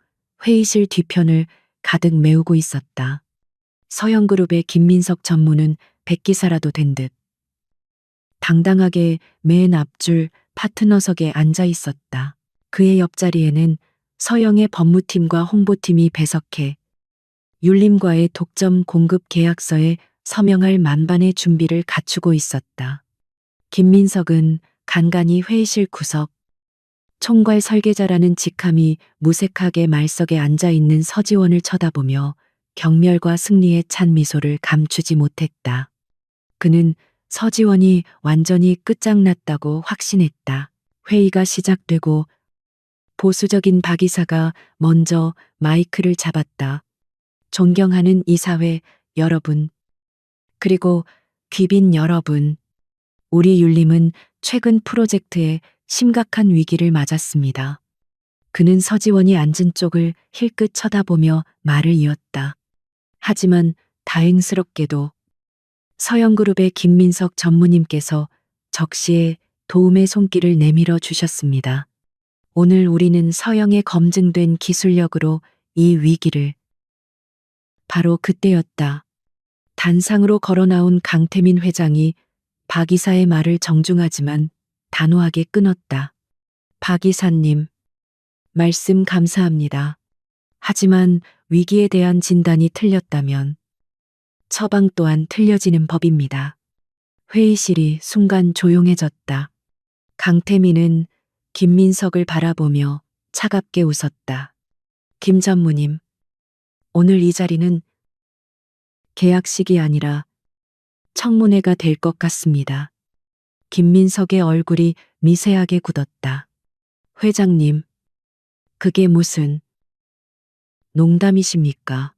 회의실 뒤편을 가득 메우고 있었다. 서영그룹의 김민석 전무는 백기사라도 된 듯 당당하게 맨 앞줄 파트너석에 앉아 있었다. 그의 옆자리에는 서영의 법무팀과 홍보팀이 배석해 율림과의 독점 공급 계약서에 서명할 만반의 준비를 갖추고 있었다. 김민석은 간간히 회의실 구석, 총괄 설계자라는 직함이 무색하게 말석에 앉아 있는 서지원을 쳐다보며 경멸과 승리에 찬 미소를 감추지 못했다. 그는 서지원이 완전히 끝장났다고 확신했다. 회의가 시작되고 보수적인 박 이사가 먼저 마이크를 잡았다. 존경하는 이사회 여러분, 그리고 귀빈 여러분, 우리 율림은 최근 프로젝트에 심각한 위기를 맞았습니다. 그는 서지원이 앉은 쪽을 힐끗 쳐다보며 말을 이었다. 하지만 다행스럽게도 서영그룹의 김민석 전무님께서 적시에 도움의 손길을 내밀어 주셨습니다. 오늘 우리는 서영의 검증된 기술력으로 이 위기를 바로 그때였다. 단상으로 걸어 나온 강태민 회장이 박 이사의 말을 정중하지만 단호하게 끊었다. 박 이사님, 말씀 감사합니다. 하지만 위기에 대한 진단이 틀렸다면 처방 또한 틀려지는 법입니다. 회의실이 순간 조용해졌다. 강태민은 김민석을 바라보며 차갑게 웃었다. 김 전무님, 오늘 이 자리는 계약식이 아니라 청문회가 될 것 같습니다. 김민석의 얼굴이 미세하게 굳었다. 회장님, 그게 무슨 농담이십니까?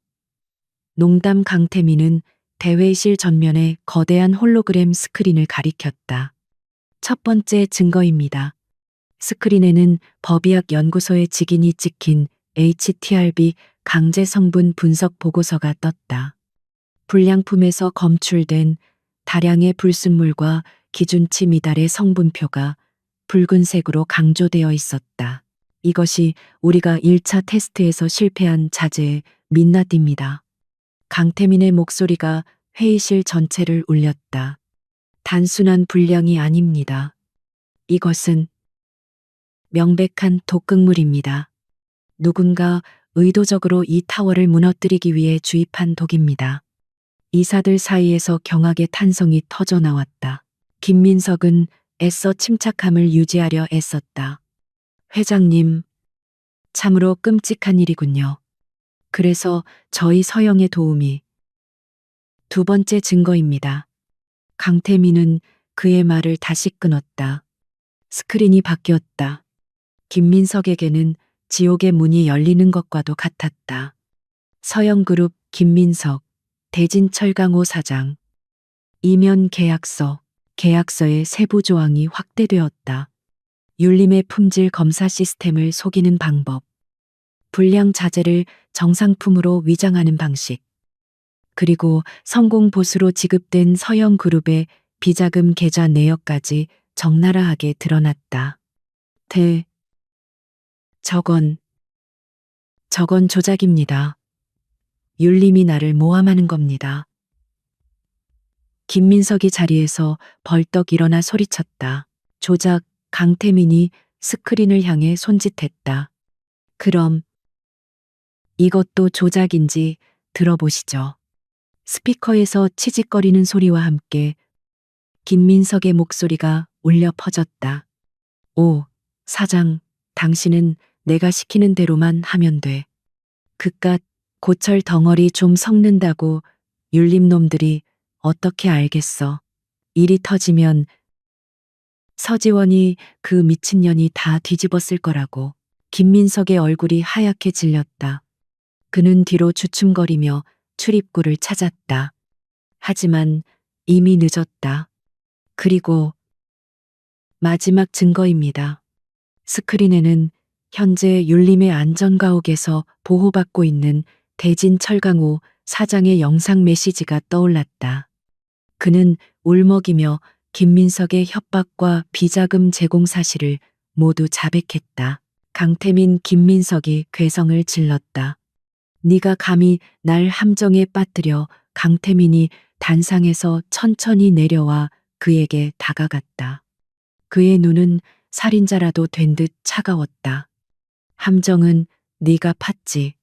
농담. 강태민은 대회실 전면에 거대한 홀로그램 스크린을 가리켰다. 첫 번째 증거입니다. 스크린에는 법의학 연구소의 직인이 찍힌 HTRB 강제 성분 분석 보고서가 떴다. 불량품에서 검출된 다량의 불순물과 기준치 미달의 성분표가 붉은색으로 강조되어 있었다. 이것이 우리가 1차 테스트에서 실패한 자재의 민낯입니다. 강태민의 목소리가 회의실 전체를 울렸다. 단순한 불량이 아닙니다. 이것은 명백한 독극물입니다. 누군가 의도적으로 이 타워를 무너뜨리기 위해 주입한 독입니다. 이사들 사이에서 경악의 탄성이 터져 나왔다. 김민석은 애써 침착함을 유지하려 애썼다. 회장님, 참으로 끔찍한 일이군요. 그래서 저희 서영의 도움이 두 번째 증거입니다. 강태민은 그의 말을 다시 끊었다. 스크린이 바뀌었다. 김민석에게는 지옥의 문이 열리는 것과도 같았다. 서영그룹 김민석, 대진철강호 사장. 이면 계약서, 계약서의 세부 조항이 확대되었다. 율림의 품질 검사 시스템을 속이는 방법, 불량 자재를 정상품으로 위장하는 방식, 그리고 성공 보수로 지급된 서영그룹의 비자금 계좌 내역까지 적나라하게 드러났다. 저건 조작입니다. 율림이 나를 모함하는 겁니다. 김민석이 자리에서 벌떡 일어나 소리쳤다. 조작. 강태민이 스크린을 향해 손짓했다. 그럼 이것도 조작인지 들어보시죠. 스피커에서 치직거리는 소리와 함께 김민석의 목소리가 울려 퍼졌다. 오, 사장, 당신은 내가 시키는 대로만 하면 돼. 그깟 고철 덩어리 좀 섞는다고 율림놈들이 어떻게 알겠어. 일이 터지면 서지원이 그 미친년이 다 뒤집었을 거라고. 김민석의 얼굴이 하얗게 질렸다. 그는 뒤로 주춤거리며 출입구를 찾았다. 하지만 이미 늦었다. 그리고 마지막 증거입니다. 스크린에는 현재 율림의 안전가옥에서 보호받고 있는 대진철강호 사장의 영상 메시지가 떠올랐다. 그는 울먹이며 김민석의 협박과 비자금 제공 사실을 모두 자백했다. 강태민. 김민석이 괴성을 질렀다. 네가 감히 날 함정에 빠뜨려. 강태민이 단상에서 천천히 내려와 그에게 다가갔다. 그의 눈은 살인자라도 된 듯 차가웠다. 함정은 네가 팠지.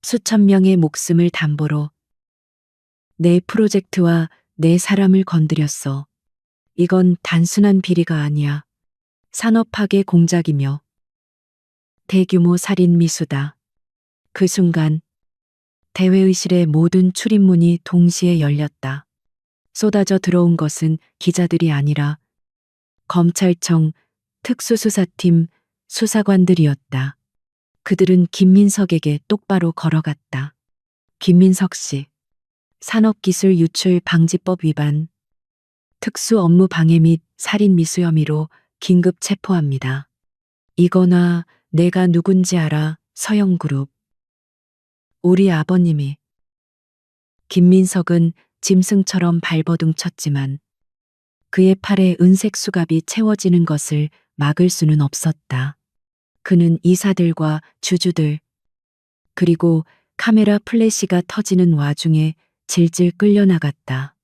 수천 명의 목숨을 담보로 내 프로젝트와 내 사람을 건드렸어. 이건 단순한 비리가 아니야. 산업파괴 공작이며 대규모 살인 미수다. 그 순간 대회의실의 모든 출입문이 동시에 열렸다. 쏟아져 들어온 것은 기자들이 아니라 검찰청 특수수사팀 수사관들이었다. 그들은 김민석에게 똑바로 걸어갔다. 김민석 씨, 산업기술 유출 방지법 위반, 특수 업무 방해 및 살인 미수 혐의로 긴급 체포합니다. 이거나 내가 누군지 알아, 서영그룹. 우리 아버님이. 김민석은 짐승처럼 발버둥 쳤지만 그의 팔에 은색 수갑이 채워지는 것을 막을 수는 없었다. 그는 이사들과 주주들, 그리고 카메라 플래시가 터지는 와중에 질질 끌려나갔다.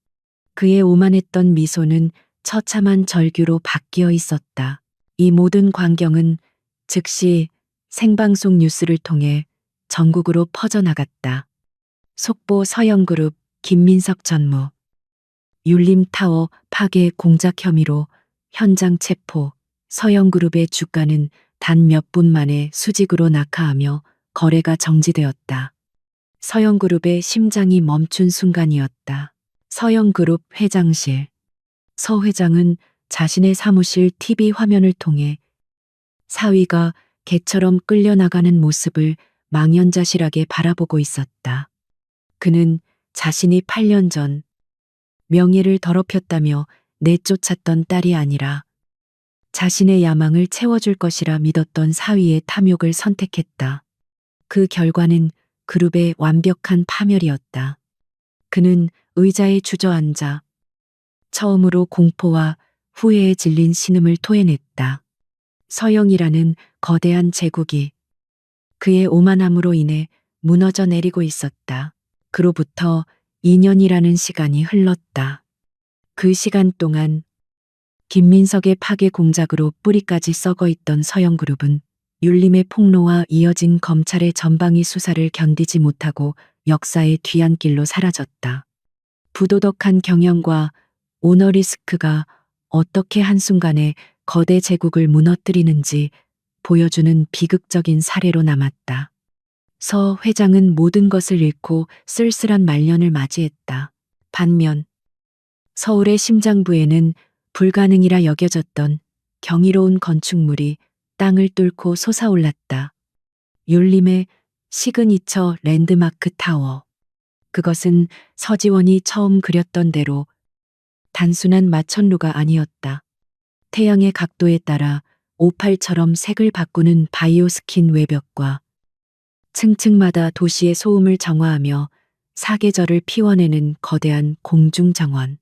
그의 오만했던 미소는 처참한 절규로 바뀌어 있었다. 이 모든 광경은 즉시 생방송 뉴스를 통해 전국으로 퍼져나갔다. 속보 서영그룹 김민석 전무. 율림타워 파괴 공작 혐의로 현장 체포. 서영그룹의 주가는 단 몇 분 만에 수직으로 낙하하며 거래가 정지되었다. 서영그룹의 심장이 멈춘 순간이었다. 서영그룹 회장실. 서 회장은 자신의 사무실 TV 화면을 통해 사위가 개처럼 끌려나가는 모습을 망연자실하게 바라보고 있었다. 그는 자신이 8년 전 명예를 더럽혔다며 내쫓았던 딸이 아니라 자신의 야망을 채워줄 것이라 믿었던 사위의 탐욕을 선택했다. 그 결과는 그룹의 완벽한 파멸이었다. 그는 의자에 주저앉아 처음으로 공포와 후회에 질린 신음을 토해냈다. 서영이라는 거대한 제국이 그의 오만함으로 인해 무너져 내리고 있었다. 그로부터 2년이라는 시간이 흘렀다. 그 시간 동안 김민석의 파괴 공작으로 뿌리까지 썩어 있던 서영그룹은 율림의 폭로와 이어진 검찰의 전방위 수사를 견디지 못하고 역사의 뒤안길로 사라졌다. 부도덕한 경영과 오너리스크가 어떻게 한순간에 거대 제국을 무너뜨리는지 보여주는 비극적인 사례로 남았다. 서 회장은 모든 것을 잃고 쓸쓸한 말년을 맞이했다. 반면 서울의 심장부에는 불가능이라 여겨졌던 경이로운 건축물이 땅을 뚫고 솟아올랐다. 율림의 시그니처 랜드마크 타워. 그것은 서지원이 처음 그렸던 대로 단순한 마천루가 아니었다. 태양의 각도에 따라 오팔처럼 색을 바꾸는 바이오스킨 외벽과 층층마다 도시의 소음을 정화하며 사계절을 피워내는 거대한 공중정원.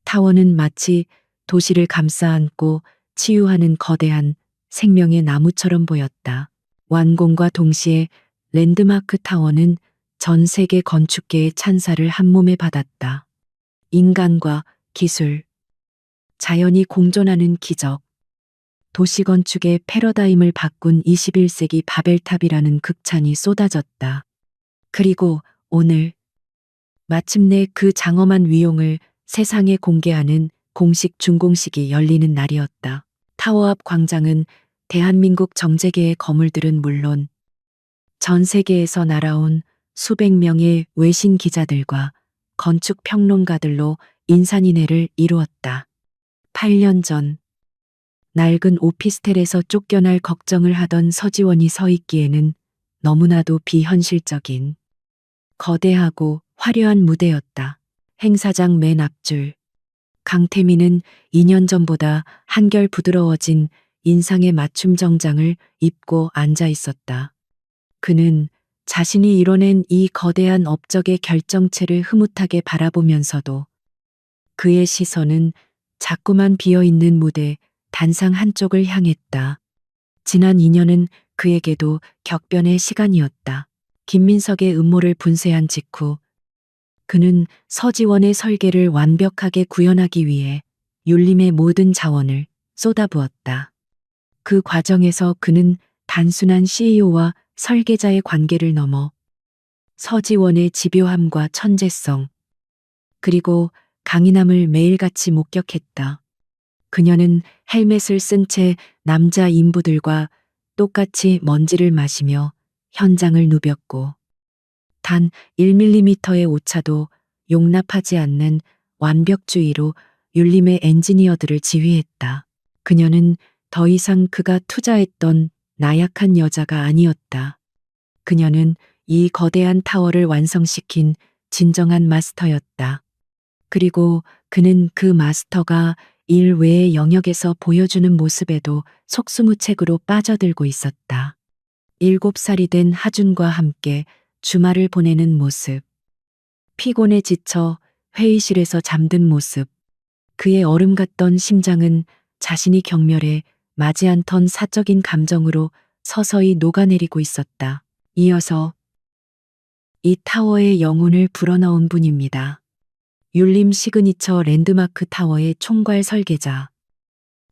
타워는 마치 도시를 감싸 안고 치유하는 거대한 생명의 나무처럼 보였다. 완공과 동시에 랜드마크 타워는 전 세계 건축계의 찬사를 한몸에 받았다. 인간과 기술, 자연이 공존하는 기적, 도시건축의 패러다임을 바꾼 21세기 바벨탑이라는 극찬이 쏟아졌다. 그리고 오늘 마침내 그 장엄한 위용을 세상에 공개하는 공식 준공식이 열리는 날이었다. 타워 앞 광장은 대한민국 정재계의 거물들은 물론 전 세계에서 날아온 수백 명의 외신 기자들과 건축 평론가들로 인산인해를 이루었다. 8년 전 낡은 오피스텔에서 쫓겨날 걱정을 하던 서지원이 서 있기에는 너무나도 비현실적인 거대하고 화려한 무대였다. 행사장 맨 앞줄. 강태민은 2년 전보다 한결 부드러워진 인상의 맞춤 정장을 입고 앉아 있었다. 그는 자신이 이뤄낸 이 거대한 업적의 결정체를 흐뭇하게 바라보면서도 그의 시선은 자꾸만 비어있는 무대 단상 한쪽을 향했다. 지난 2년은 그에게도 격변의 시간이었다. 김민석의 음모를 분쇄한 직후 그는 서지원의 설계를 완벽하게 구현하기 위해 율림의 모든 자원을 쏟아부었다. 그 과정에서 그는 단순한 CEO와 설계자의 관계를 넘어 서지원의 집요함과 천재성, 그리고 강인함을 매일같이 목격했다. 그녀는 헬멧을 쓴 채 남자 인부들과 똑같이 먼지를 마시며 현장을 누볐고 단 1mm의 오차도 용납하지 않는 완벽주의로 율림의 엔지니어들을 지휘했다. 그녀는 더 이상 그가 투자했던 나약한 여자가 아니었다. 그녀는 이 거대한 타워를 완성시킨 진정한 마스터였다. 그리고 그는 그 마스터가 일 외의 영역에서 보여주는 모습에도 속수무책으로 빠져들고 있었다. 7살이 된 하준과 함께 주말을 보내는 모습. 피곤에 지쳐 회의실에서 잠든 모습. 그의 얼음 같던 심장은 자신이 경멸해 마지 않던 사적인 감정으로 서서히 녹아내리고 있었다. 이어서 이 타워의 영혼을 불어넣은 분입니다. 율림 시그니처 랜드마크 타워의 총괄 설계자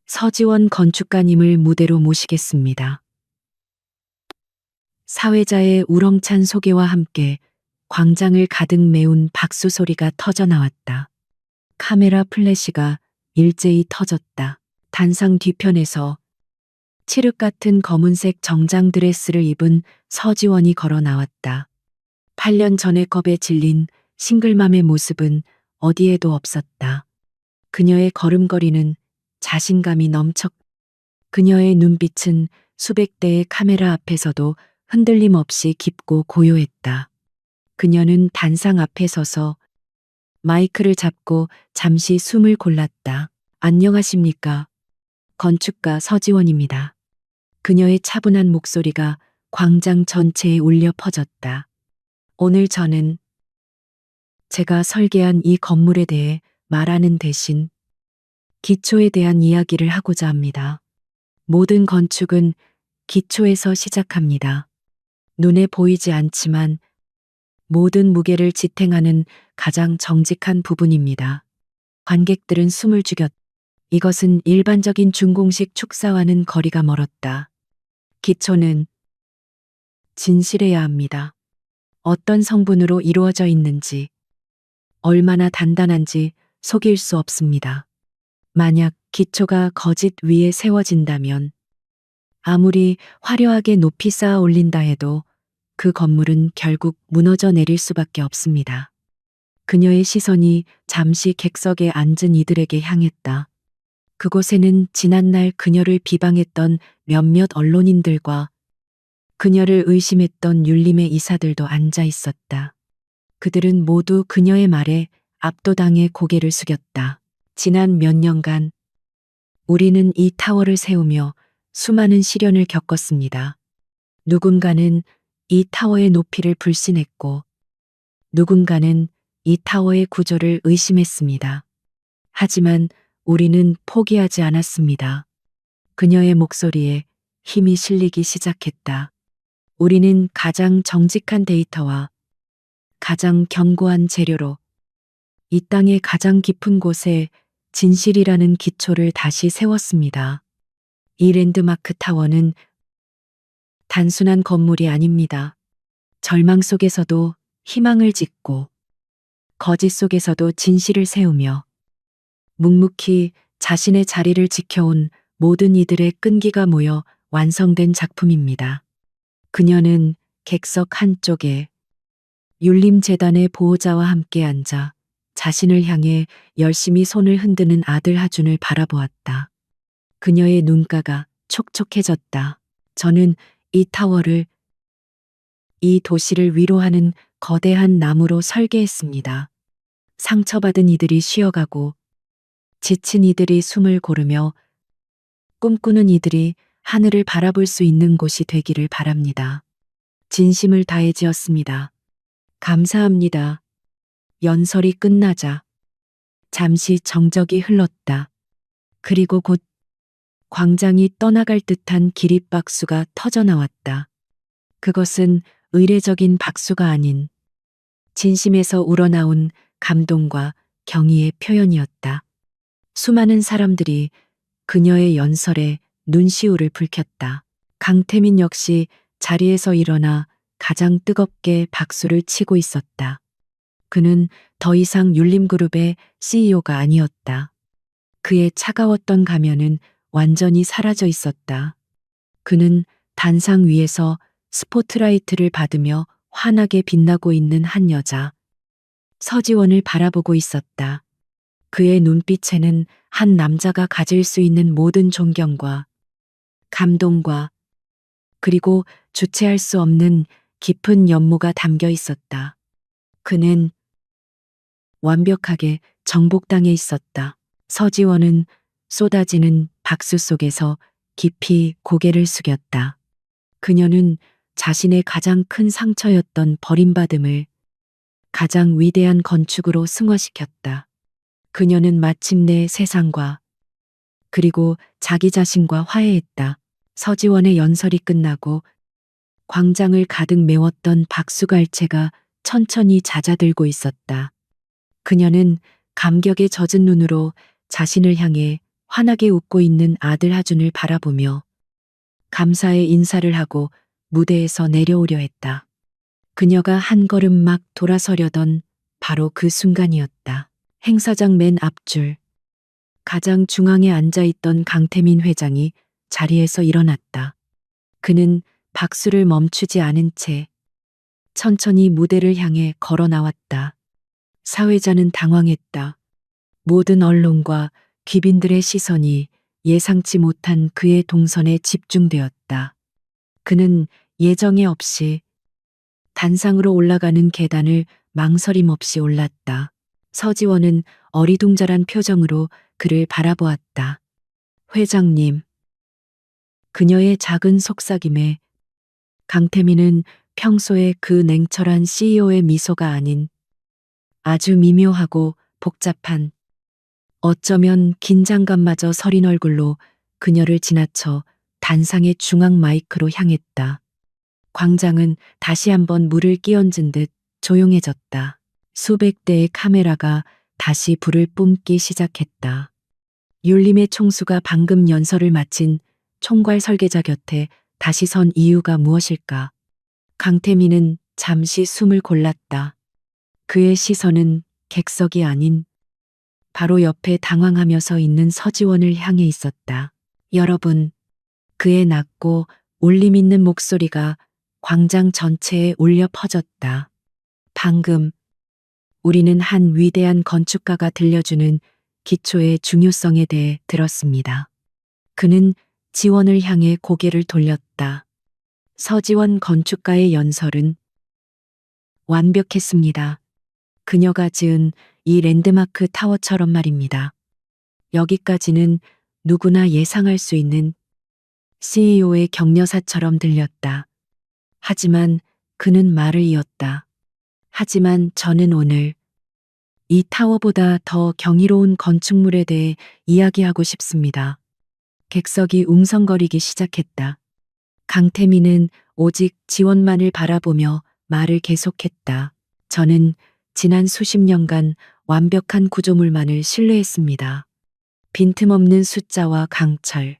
서지원 건축가님을 무대로 모시겠습니다. 사회자의 우렁찬 소개와 함께 광장을 가득 메운 박수 소리가 터져 나왔다. 카메라 플래시가 일제히 터졌다. 단상 뒤편에서 칠흑 같은 검은색 정장 드레스를 입은 서지원이 걸어 나왔다. 8년 전의 겁에 질린 싱글맘의 모습은 어디에도 없었다. 그녀의 걸음걸이는 자신감이 넘쳐. 그녀의 눈빛은 수백 대의 카메라 앞에서도 흔들림 없이 깊고 고요했다. 그녀는 단상 앞에 서서 마이크를 잡고 잠시 숨을 골랐다. 안녕하십니까? 건축가 서지원입니다. 그녀의 차분한 목소리가 광장 전체에 울려 퍼졌다. 오늘 저는 제가 설계한 이 건물에 대해 말하는 대신 기초에 대한 이야기를 하고자 합니다. 모든 건축은 기초에서 시작합니다. 눈에 보이지 않지만 모든 무게를 지탱하는 가장 정직한 부분입니다. 관객들은 숨을 죽였다. 이것은 일반적인 중공식 축사와는 거리가 멀었다. 기초는 진실해야 합니다. 어떤 성분으로 이루어져 있는지, 얼마나 단단한지 속일 수 없습니다. 만약 기초가 거짓 위에 세워진다면 아무리 화려하게 높이 쌓아 올린다 해도 그 건물은 결국 무너져 내릴 수밖에 없습니다. 그녀의 시선이 잠시 객석에 앉은 이들에게 향했다. 그곳에는 지난날 그녀를 비방했던 몇몇 언론인들과 그녀를 의심했던 율림의 이사들도 앉아 있었다. 그들은 모두 그녀의 말에 압도당해 고개를 숙였다. 지난 몇 년간 우리는 이 타워를 세우며 수많은 시련을 겪었습니다. 누군가는 이 타워의 높이를 불신했고 누군가는 이 타워의 구조를 의심했습니다. 하지만 우리는 포기하지 않았습니다. 그녀의 목소리에 힘이 실리기 시작했다. 우리는 가장 정직한 데이터와 가장 견고한 재료로 이 땅의 가장 깊은 곳에 진실이라는 기초를 다시 세웠습니다. 이 랜드마크 타워는 단순한 건물이 아닙니다. 절망 속에서도 희망을 짓고 거짓 속에서도 진실을 세우며 묵묵히 자신의 자리를 지켜온 모든 이들의 끈기가 모여 완성된 작품입니다. 그녀는 객석 한쪽에 율림재단의 보호자와 함께 앉아 자신을 향해 열심히 손을 흔드는 아들 하준을 바라보았다. 그녀의 눈가가 촉촉해졌다. 저는 이 타워를, 이 도시를 위로하는 거대한 나무로 설계했습니다. 상처받은 이들이 쉬어가고 지친 이들이 숨을 고르며 꿈꾸는 이들이 하늘을 바라볼 수 있는 곳이 되기를 바랍니다. 진심을 다해 지었습니다. 감사합니다. 연설이 끝나자 잠시 정적이 흘렀다. 그리고 곧 광장이 떠나갈 듯한 기립박수가 터져나왔다. 그것은 의례적인 박수가 아닌 진심에서 우러나온 감동과 경의의 표현이었다. 수많은 사람들이 그녀의 연설에 눈시울을 붉혔다. 강태민 역시 자리에서 일어나 가장 뜨겁게 박수를 치고 있었다. 그는 더 이상 율림그룹의 CEO가 아니었다. 그의 차가웠던 가면은 완전히 사라져 있었다. 그는 단상 위에서 스포트라이트를 받으며 환하게 빛나고 있는 한 여자, 서지원을 바라보고 있었다. 그의 눈빛에는 한 남자가 가질 수 있는 모든 존경과 감동과 그리고 주체할 수 없는 깊은 연모가 담겨 있었다. 그는 완벽하게 정복당해 있었다. 서지원은 쏟아지는 박수 속에서 깊이 고개를 숙였다. 그녀는 자신의 가장 큰 상처였던 버림받음을 가장 위대한 건축으로 승화시켰다. 그녀는 마침내 세상과 그리고 자기 자신과 화해했다. 서지원의 연설이 끝나고 광장을 가득 메웠던 박수갈채가 천천히 잦아들고 있었다. 그녀는 감격에 젖은 눈으로 자신을 향해 환하게 웃고 있는 아들 하준을 바라보며 감사의 인사를 하고 무대에서 내려오려 했다. 그녀가 한 걸음 막 돌아서려던 바로 그 순간이었다. 행사장 맨 앞줄, 가장 중앙에 앉아있던 강태민 회장이 자리에서 일어났다. 그는 박수를 멈추지 않은 채 천천히 무대를 향해 걸어 나왔다. 사회자는 당황했다. 모든 언론과 귀빈들의 시선이 예상치 못한 그의 동선에 집중되었다. 그는 예정에 없이 단상으로 올라가는 계단을 망설임 없이 올랐다. 서지원은 어리둥절한 표정으로 그를 바라보았다. 회장님. 그녀의 작은 속삭임에 강태민은 평소에 그 냉철한 CEO의 미소가 아닌 아주 미묘하고 복잡한 어쩌면 긴장감마저 서린 얼굴로 그녀를 지나쳐 단상의 중앙 마이크로 향했다. 광장은 다시 한번 물을 끼얹은 듯 조용해졌다. 수백 대의 카메라가 다시 불을 뿜기 시작했다. 율림의 총수가 방금 연설을 마친 총괄 설계자 곁에 다시 선 이유가 무엇일까? 강태민은 잠시 숨을 골랐다. 그의 시선은 객석이 아닌 바로 옆에 당황하며 서 있는 서지원을 향해 있었다. 여러분, 그의 낮고 울림 있는 목소리가 광장 전체에 울려 퍼졌다. 방금 우리는 한 위대한 건축가가 들려주는 기초의 중요성에 대해 들었습니다. 그는 지원을 향해 고개를 돌렸다. 서지원 건축가의 연설은 완벽했습니다. 그녀가 지은 이 랜드마크 타워처럼 말입니다. 여기까지는 누구나 예상할 수 있는 CEO의 격려사처럼 들렸다. 하지만 그는 말을 이었다. 하지만 저는 오늘 이 타워보다 더 경이로운 건축물에 대해 이야기하고 싶습니다. 객석이 웅성거리기 시작했다. 강태민은 오직 지원만을 바라보며 말을 계속했다. 저는 지난 수십 년간 완벽한 구조물만을 신뢰했습니다. 빈틈없는 숫자와 강철,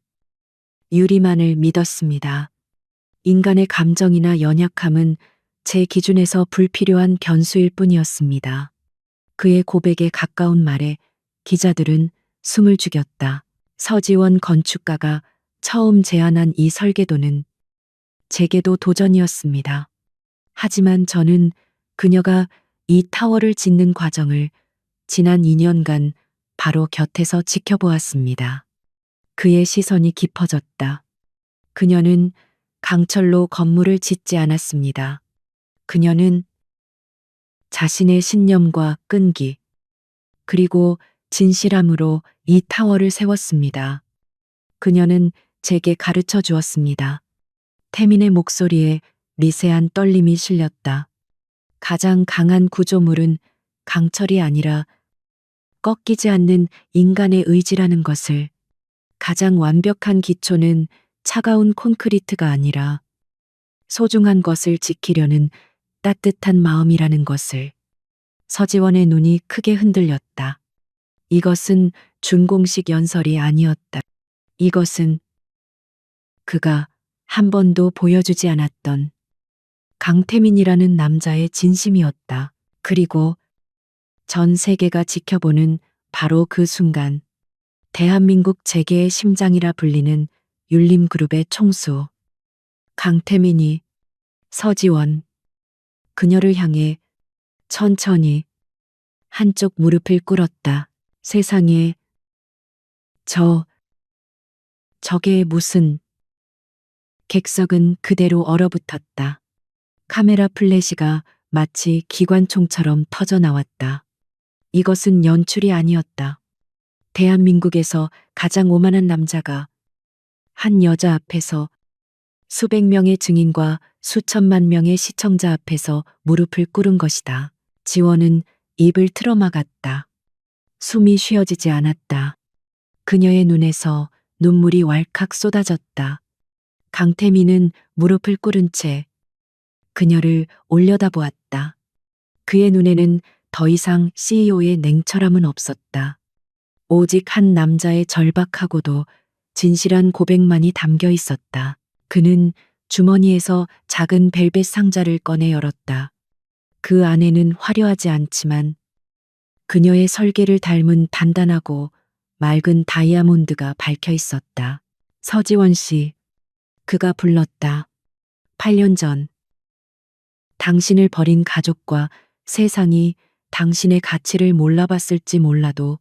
유리만을 믿었습니다. 인간의 감정이나 연약함은 제 기준에서 불필요한 변수일 뿐이었습니다. 그의 고백에 가까운 말에 기자들은 숨을 죽였다. 서지원 건축가가 처음 제안한 이 설계도는 제게도 도전이었습니다. 하지만 저는 그녀가 이 타워를 짓는 과정을 지난 2년간 바로 곁에서 지켜보았습니다. 그의 시선이 깊어졌다. 그녀는 강철로 건물을 짓지 않았습니다. 그녀는 자신의 신념과 끈기, 그리고 진실함으로 이 타워를 세웠습니다. 그녀는 제게 가르쳐 주었습니다. 태민의 목소리에 미세한 떨림이 실렸다. 가장 강한 구조물은 강철이 아니라 꺾이지 않는 인간의 의지라는 것을, 가장 완벽한 기초는 차가운 콘크리트가 아니라 소중한 것을 지키려는 따뜻한 마음이라는 것을. 서지원의 눈이 크게 흔들렸다. 이것은 준공식 연설이 아니었다. 이것은 그가 한 번도 보여주지 않았던 강태민이라는 남자의 진심이었다. 그리고 전 세계가 지켜보는 바로 그 순간, 대한민국 재계의 심장이라 불리는 율림그룹의 총수 강태민이 서지원, 그녀를 향해 천천히 한쪽 무릎을 꿇었다. 세상에, 저게 무슨. 객석은 그대로 얼어붙었다. 카메라 플래시가 마치 기관총처럼 터져 나왔다. 이것은 연출이 아니었다. 대한민국에서 가장 오만한 남자가 한 여자 앞에서 수백 명의 증인과 수천만 명의 시청자 앞에서 무릎을 꿇은 것이다. 지원은 입을 틀어막았다. 숨이 쉬어지지 않았다. 그녀의 눈에서 눈물이 왈칵 쏟아졌다. 강태민은 무릎을 꿇은 채 그녀를 올려다보았다. 그의 눈에는 더 이상 CEO의 냉철함은 없었다. 오직 한 남자의 절박하고도 진실한 고백만이 담겨 있었다. 그는 주머니에서 작은 벨벳 상자를 꺼내 열었다. 그 안에는 화려하지 않지만 그녀의 설계를 닮은 단단하고 맑은 다이아몬드가 박혀 있었다. 서지원 씨, 그가 불렀다. 8년 전, 당신을 버린 가족과 세상이 당신의 가치를 몰라봤을지 몰라도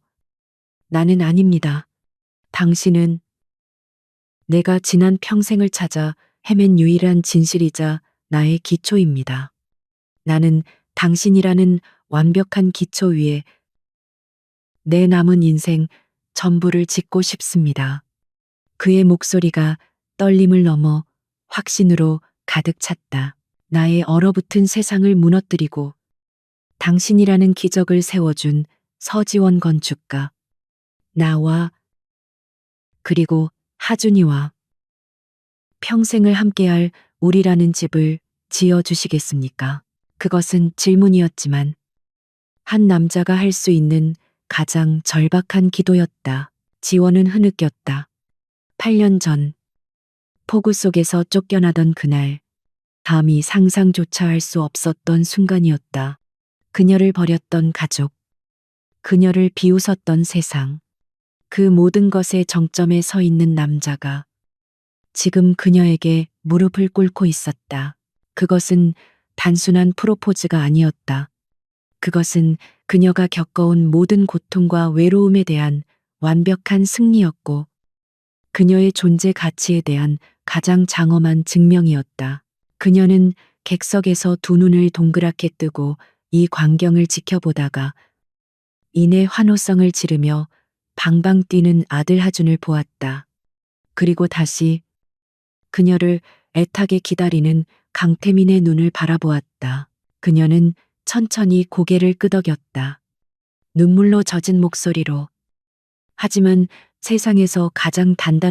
나는 아닙니다. 당신은 내가 지난 평생을 찾아 헤맨 유일한 진실이자 나의 기초입니다. 나는 당신이라는 완벽한 기초 위에 내 남은 인생 전부를 짓고 싶습니다. 그의 목소리가 떨림을 넘어 확신으로 가득 찼다. 나의 얼어붙은 세상을 무너뜨리고 당신이라는 기적을 세워준 서지원 건축가. 나와 그리고 하준이와 평생을 함께할 우리라는 집을 지어주시겠습니까? 그것은 질문이었지만 한 남자가 할 수 있는 가장 절박한 기도였다. 지원은 흐느꼈다. 8년 전, 폭우 속에서 쫓겨나던 그날, 감히 상상조차 할 수 없었던 순간이었다. 그녀를 버렸던 가족, 그녀를 비웃었던 세상, 그 모든 것의 정점에 서 있는 남자가 지금 그녀에게 무릎을 꿇고 있었다. 그것은 단순한 프로포즈가 아니었다. 그것은 그녀가 겪어온 모든 고통과 외로움에 대한 완벽한 승리였고, 그녀의 존재 가치에 대한 가장 장엄한 증명이었다. 그녀는 객석에서 두 눈을 동그랗게 뜨고 이 광경을 지켜보다가 이내 환호성을 지르며 방방 뛰는 아들 하준을 보았다. 그리고 다시 그녀를 애타게 기다리는 강태민의 눈을 바라보았다. 그녀는 천천히 고개를 끄덕였다. 눈물로 젖은 목소리로. 하지만 세상에서 가장 단단한